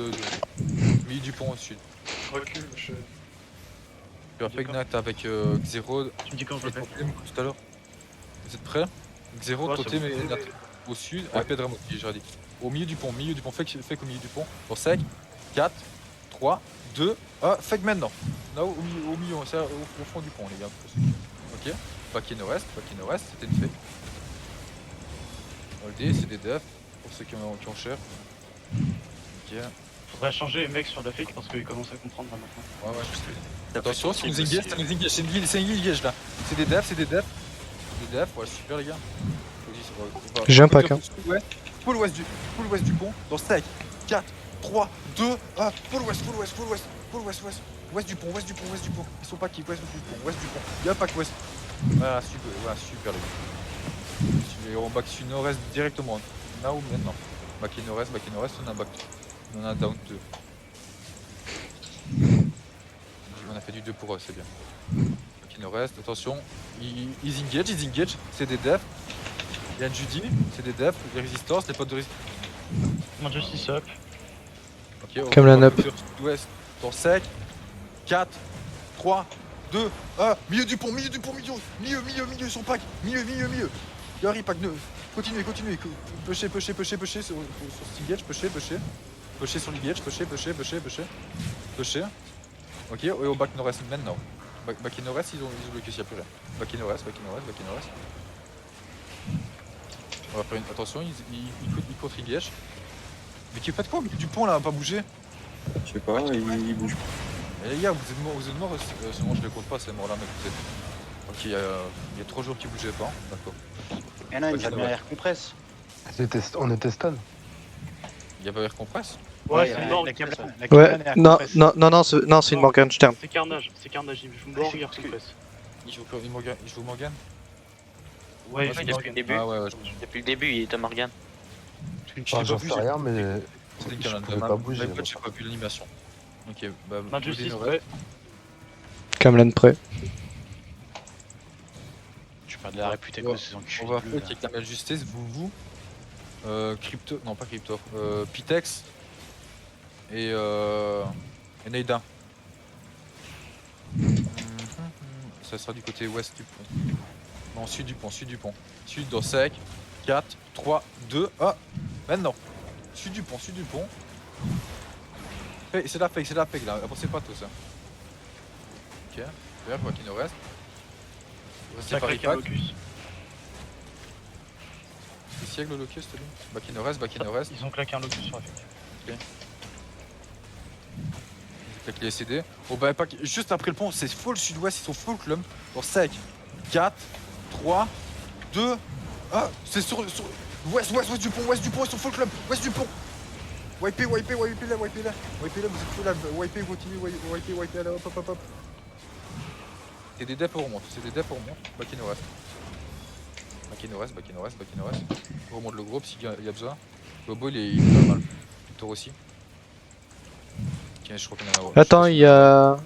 Speaker 1: milieu du pont au sud.
Speaker 11: Recule,
Speaker 1: Tu vas fake Nat avec Xero.
Speaker 11: Tu me dis quand je le fais
Speaker 1: tout à l'heure. Vous êtes prêts? Xero de côté, mais Nat au sud, avec Pedram aussi, j'aurais dit. Au milieu du pont, fake au milieu du pont. Pour sec, 4, 3, 2, fake maintenant. Là au milieu, c'est au fond du pont, les gars. Ok, pas qu'il ne reste, c'était une fake. OLD, c'est des defs, pour ceux qui ont cher. Ok.
Speaker 11: Faudrait changer les mecs sur la fake parce qu'ils commencent à comprendre là maintenant.
Speaker 1: Ouais, je sais. Attention, c'est nous engage, c'est une engage là. C'est des defs. Des defs, ouais, super les gars.
Speaker 4: J'ai un pack, hein.
Speaker 1: Full ouest du pont, dans stack. 4, 3, 2, 1, full ouest. Ouest du pont. Ils sont pas qui, ouest du pont. Y'a un pack ouest. Voilà, super les gars. Et on back sur nord-est directement. Là ou maintenant. Back et nord-est, on a un back. On a un down 2. On a fait du 2 pour eux, c'est bien. Back et nord-est, attention. Ils engage, c'est des defs. Il y a une Judy, c'est des defs, des résistances, des potes de résistance.
Speaker 11: Mon justice up.
Speaker 1: Ok,
Speaker 4: Camelan up.
Speaker 1: Ouest, dans sec. 4, 3, 2, 1. Milieu du pont, milieu. Milieu, son pack. Milieu. Yari, pack 9. Continuez. Pusher sur Stingage, pusher. Pusher sur l'engage, pusher. Ok, et au back nord-est maintenant. Back et nord-est, ils ont bloqué s'il n'y a plus rien. Back et nord-est. On va faire une... Attention, ils contre engage. Mais qui fait quoi au milieu du pont là, pas bouger?
Speaker 17: Je sais pas, il bouge.
Speaker 1: Et les gars, vous êtes morts, sinon je les compte pas ces morts là, mais vous êtes... Ok, il y a 3 jours qui bougeaient pas, d'accord.
Speaker 8: Et non, il a bien air compresse.
Speaker 18: On était stun.
Speaker 1: Il y avait air compresse?
Speaker 11: Ouais, c'est mort.
Speaker 4: Ouais, non, c'est une Morgenstern.
Speaker 11: C'est Carnage, il joue mort, il compresse.
Speaker 1: Il joue Morgan?
Speaker 11: Ouais,
Speaker 3: depuis le début.
Speaker 1: Ah ouais,
Speaker 3: Depuis le début, il était Morgan.
Speaker 18: J'en sais rien, mais je pouvais pas bouger.
Speaker 1: J'ai pas vu l'animation. Ok, bah...
Speaker 11: Justice prêt.
Speaker 4: Camelan prêt.
Speaker 2: Je perds de la réputation avec ces enculés.
Speaker 1: On va faire avec la Main Justice, vous, Crypto, non pas Crypto, Pitex et Neida. Ça sera du côté ouest du pont. Non, sud du pont. Sud dans sec. 4, 3, 2, 1. Maintenant. Sud du pont. C'est la fake là. Avancez pas tous. Ok. Super, quoi qu'il nous reste.
Speaker 11: Ça claque un locus.
Speaker 1: C'est siècle le locus, t'as dit? Back in reste.
Speaker 11: Ils ont claqué un locus sur la fake.
Speaker 1: Ok. Ils claquent les CD. Oh bah pas juste après le pont, c'est full sud-ouest, ils sont full club. Pour sec. 4, 3, 2, 1. C'est sur ouest du pont, ils sont full club. Ouest du pont. Wipez là, vous êtes full là. Wipez, continuez, wipez là, hop. C'est des defs, on remonte. Back in reste. On remonte le groupe s'il y a besoin. Bobo il est pas mal. Victor aussi. je crois qu'on a...
Speaker 4: Attends, il y a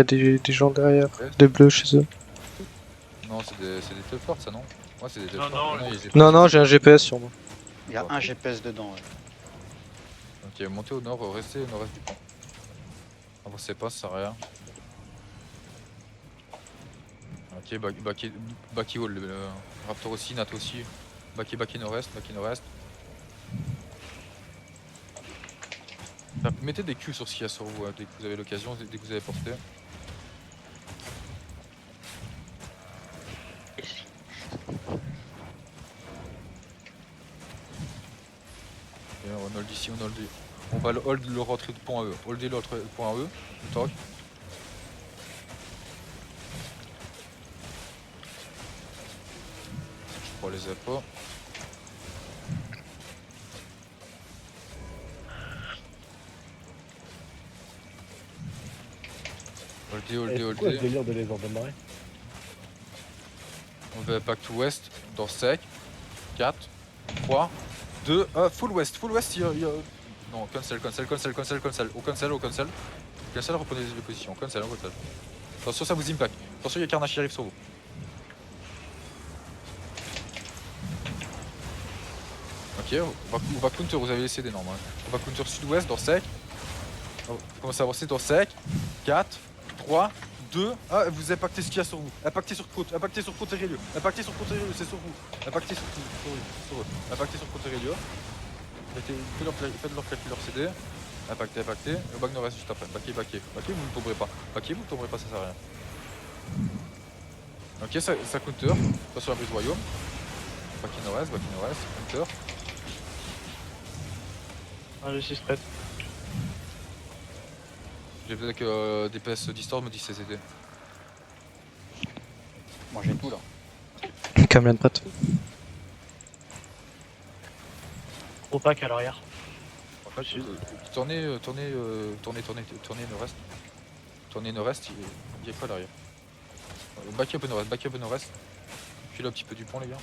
Speaker 4: des gens derrière, des bleus chez eux.
Speaker 1: Non, c'est des teuflords ça, non? Ouais, c'est des teuflords.
Speaker 4: Non, j'ai un GPS sur moi.
Speaker 2: Il y a un GPS dedans.
Speaker 1: Ok, montez au nord, restez au nord-est du pont. Avancez pas, ça sert à rien. Ok, Baki Wall, Raptor aussi, Nat aussi. Baki nord-est, Mettez des Q sur ce qu'il y a sur vous, dès que vous avez l'occasion, dès que vous avez porté. Et on hold ici, on va le hold le rentrée de pont à eux. Holdez l'autre point à eux, le torque. Je prends les appâts.
Speaker 12: C'est quoi ce délire de les ordonner?
Speaker 1: On va back to west, dans sec. 4, 3, 2, full west, il y a... Non, cancel. Au cancel. Cancel, reprenez les positions, cancel. Attention, ça vous impact. Attention, il y a Carnage qui arrive sur vous. Ok, on va counter, vous avez laissé des normes. On va counter sud-ouest, dans sec. On commence à avancer dans sec. 4, 3, 2, vous impactez ce qu'il y a sur vous. Impactez sur côte et Rélio. Impactez sur côte et Rélio, c'est sur vous. Impactez sur eux. Impactez sur côte et Rélio. Faites leur calculeur CD. Impactez. Le back nord-est juste après. Backé. Backé, vous ne tomberez pas. Ça sert à rien. Ok, ça counter. Attention à la brise royaume. Backé nord-est, counter.
Speaker 11: J'ai 6 prêts.
Speaker 1: J'ai besoin que DPS Distort me dise CCD.
Speaker 2: Moi j'ai tout là.
Speaker 4: Camelin prête.
Speaker 11: Gros pack à l'arrière.
Speaker 1: Tournez nord-est. Tournez nord-est, il y a quoi derrière? Back up nord-est. File un petit peu du pont les gars.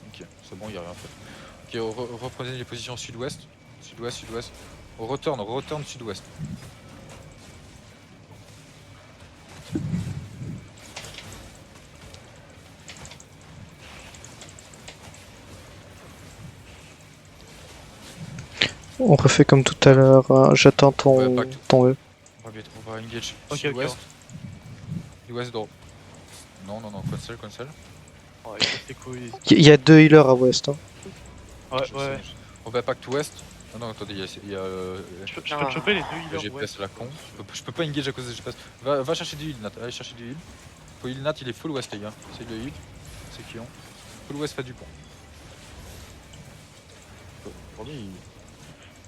Speaker 1: Ok, c'est bon, il n'y a rien fait. Ok, reprenez les positions sud-ouest. Sud-ouest. On retourne sud-ouest.
Speaker 4: On refait comme tout à l'heure, j'attends ton E.
Speaker 1: On va engage sud-ouest. Sud-ouest droit. Non, cancel.
Speaker 11: Ouais, c'est cool.
Speaker 4: Il y a 2 healers à ouest. Hein.
Speaker 11: Ouais.
Speaker 1: On va back to west. Ah non, attendez, il y a
Speaker 11: Je peux te choper les 2 healers.
Speaker 1: Le GPS la con. Je peux pas engage à cause des GPS. Va chercher du heal, Nat. Allez chercher du heal. Faut heal Nat, il est full west les gars. C'est le heal. C'est qui ont. Full west fait du pont.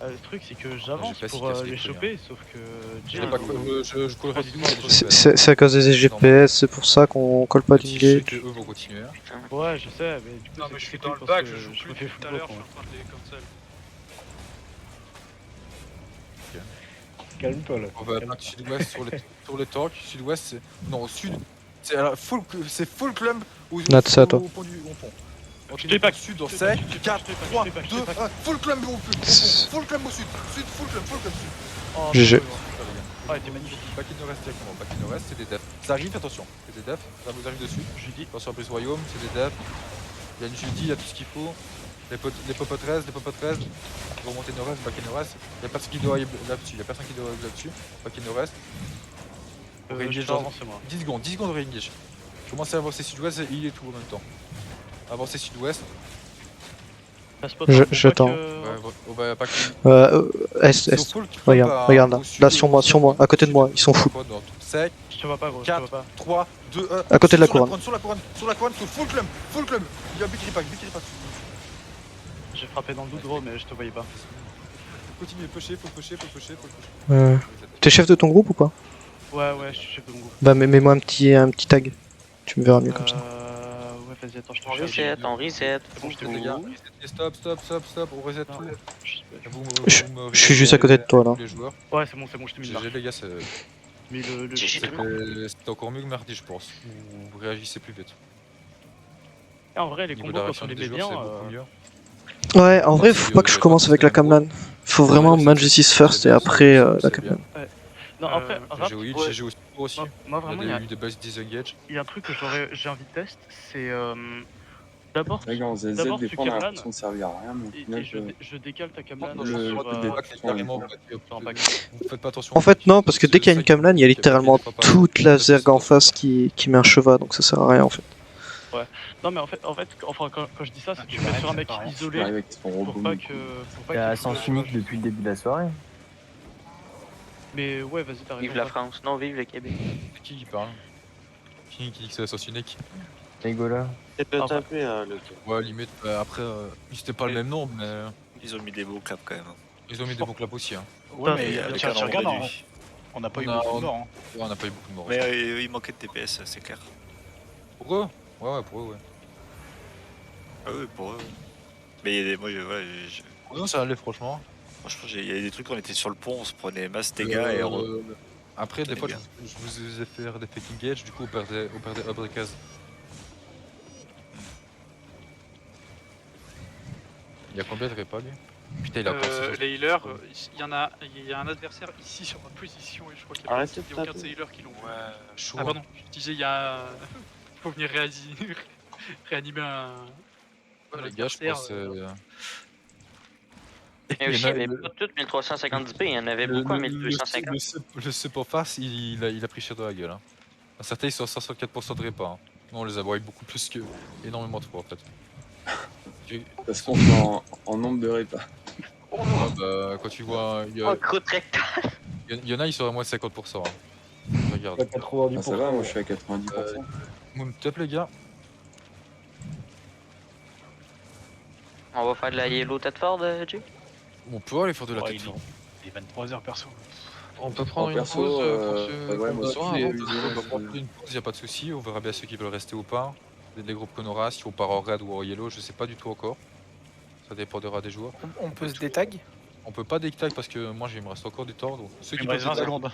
Speaker 11: Le truc c'est que j'avance pour les choper, sauf que
Speaker 1: je collerai du doigt.
Speaker 4: C'est à cause des GPS, c'est pour ça qu'on colle pas d'engage.
Speaker 1: Eux vont continuer.
Speaker 11: Ouais, je sais, mais du coup,
Speaker 6: non, mais je suis dans le bac, je joue plus
Speaker 11: fais
Speaker 6: tout à l'heure, je suis en train de les cancel.
Speaker 12: Calme-toi là.
Speaker 1: On va back sud-ouest sur les torques. Sud-ouest, c'est. Non, sud. C'est full clump au pont du pont. Je t'ai pas sud dans sec, 4, 3, 2, 1, full clump au sud. Full clump au sud. Full clump.
Speaker 4: GG.
Speaker 11: Ouais, t'es magnifique.
Speaker 1: Back in nord-est directement. Back in nord-est, c'est des devs. Ça arrive, attention. C'est des devs. Ça vous arrive dessus. Judy. Attention à plus royaume, c'est des devs. Il y a une Judy, il y a tout ce qu'il faut. Les popot 13. Vous remontez nord-est, back in nord-est. Il y a personne qui doit là-dessus. Back in nord-est.
Speaker 11: C'est moi.
Speaker 1: 10 secondes de re-engage. Commencez à avancer sud-ouest et il est tout en même temps. Avancez sud-ouest.
Speaker 4: J'attends. Est. Regarde là, sur moi, à côté de moi, ils sont fous.
Speaker 11: Je te vois pas gros,
Speaker 1: 4, 3, 2, 1.
Speaker 4: À côté de la couronne.
Speaker 1: Sur la couronne, full clump. Il y a Bikiri Pack.
Speaker 11: J'ai frappé dans le doute gros, mais je te voyais pas.
Speaker 1: Continuez, pusher.
Speaker 4: T'es chef de ton groupe ou pas?
Speaker 11: Ouais, je suis chef de mon groupe.
Speaker 4: Bah mets-moi un petit tag. Tu me verras mieux comme ça.
Speaker 11: Ouais, vas-y, attends, je te
Speaker 3: On reset.
Speaker 1: Bon, les gars, stop, on reset tout.
Speaker 4: Je suis juste à côté de toi là.
Speaker 11: Ouais, c'est bon, je te mets
Speaker 1: GG les gars, c'est encore mieux que mardi, je pense. Vous réagissez plus vite.
Speaker 11: En vrai, les combos quand on les met bien,
Speaker 4: Ouais, en vrai, faut pas que je commence avec la Camlan. Faut vraiment Man Justice first et après la Camlan.
Speaker 11: Non, après, rap,
Speaker 1: J'ai eu aussi.
Speaker 11: moi vraiment,
Speaker 1: il y a eu des bases disengage.
Speaker 11: il y a un truc que j'ai envie de tester, c'est d'abord
Speaker 17: C'est vrai qu'en ZZ,
Speaker 11: d'abord
Speaker 17: des
Speaker 11: tu
Speaker 17: fois, on a
Speaker 11: Camlan,
Speaker 17: l'impression de servir à rien, mais au final,
Speaker 11: et je décale ta Camlan
Speaker 17: le
Speaker 11: sur,
Speaker 17: débat,
Speaker 1: Vous faites pas attention.
Speaker 4: En fait, non, parce que dès qu'il y a une Camlan, il y a littéralement toute la Zerg en face qui met un cheval, donc ça sert à rien en fait.
Speaker 11: Ouais. Non mais en fait, enfin quand je dis ça, c'est que tu mets sur un mec isolé pour pas que.
Speaker 20: Il y a sens unique depuis le début de la soirée.
Speaker 11: Mais ouais, vas-y, t'as raison.
Speaker 3: Vive la France, non, vive le Québec.
Speaker 1: Qui parle? Qui dit que c'est la sauce unique?
Speaker 20: Rigola.
Speaker 15: C'est pas tapé, le
Speaker 1: Ouais, limite. Après, c'était pas le même nom, mais.
Speaker 15: Ils ont mis des beaux claps quand même.
Speaker 1: Ils ont mis des beaux claps aussi. Hein.
Speaker 2: Ouais, mais
Speaker 15: avec
Speaker 2: tiens,
Speaker 15: un
Speaker 2: tu
Speaker 15: nombre
Speaker 2: regardes,
Speaker 15: réduit.
Speaker 2: on n'a pas eu beaucoup de morts. Hein.
Speaker 1: Ouais, on n'a pas eu beaucoup de morts.
Speaker 15: Mais il manquait de TPS, c'est clair.
Speaker 1: Pour eux? Ouais, pour eux, ouais.
Speaker 15: Ah oui, pour eux. Mais il y a des. Moi,
Speaker 1: Pour eux, ça allait, franchement.
Speaker 15: Franchement, il y a des trucs, on était sur le pont, on se prenait masse dégâts et on.
Speaker 1: Après, des fois, je vous ai fait des fake engage, du coup, on perdait up des cases. Il y a combien de repas, lui? Putain, il a
Speaker 6: Les healers, il y a un adversaire ici sur ma position et je crois qu'il y a
Speaker 15: Arrête de
Speaker 6: aucun de
Speaker 15: taper.
Speaker 6: ces healers qui l'ont.
Speaker 1: Ouais, chaud.
Speaker 6: Ah, pardon, je disais, il y a. Faut venir réanimer un.
Speaker 1: Ouais, les gars, je pense.
Speaker 3: Mais aussi, il y avait pas toutes 1350 p, il y en avait beaucoup à 1250.
Speaker 1: Le sup en face, il a pris cher de la gueule. Hein. Certains, ils sont à 64% de repas. Hein. Nous, on les a broyés beaucoup plus que. Énormément trop, en fait.
Speaker 17: Ça se compte en nombre de repas.
Speaker 1: Ouais, bah, quand tu vois. Il y en a, ils sont à moins de 50%. Hein. Regarde.
Speaker 17: Ah, ça va, moi je suis à 90%.
Speaker 1: Moon top, les gars.
Speaker 3: On va faire de la yellow tête fort, Jay?
Speaker 1: On peut aller faire de la tête fort.
Speaker 2: Il est 23h perso.
Speaker 16: On peut prendre une
Speaker 17: perso,
Speaker 16: pause pour ceux
Speaker 17: ouais,
Speaker 16: qui ont
Speaker 17: moi
Speaker 16: besoin.
Speaker 17: aussi,
Speaker 16: avant.
Speaker 1: On va prendre une pause, y a pas de souci. On verra bien ceux qui veulent rester ou pas. Les groupes Konora, si on part en red ou en yellow, je sais pas du tout encore. Ça dépendra des joueurs.
Speaker 6: On peut se détag?
Speaker 1: On peut pas détag parce que moi il me reste encore du temps. Donc ceux
Speaker 2: Il
Speaker 1: qui
Speaker 2: me reste
Speaker 1: peuvent
Speaker 2: 20
Speaker 1: détag,
Speaker 2: secondes.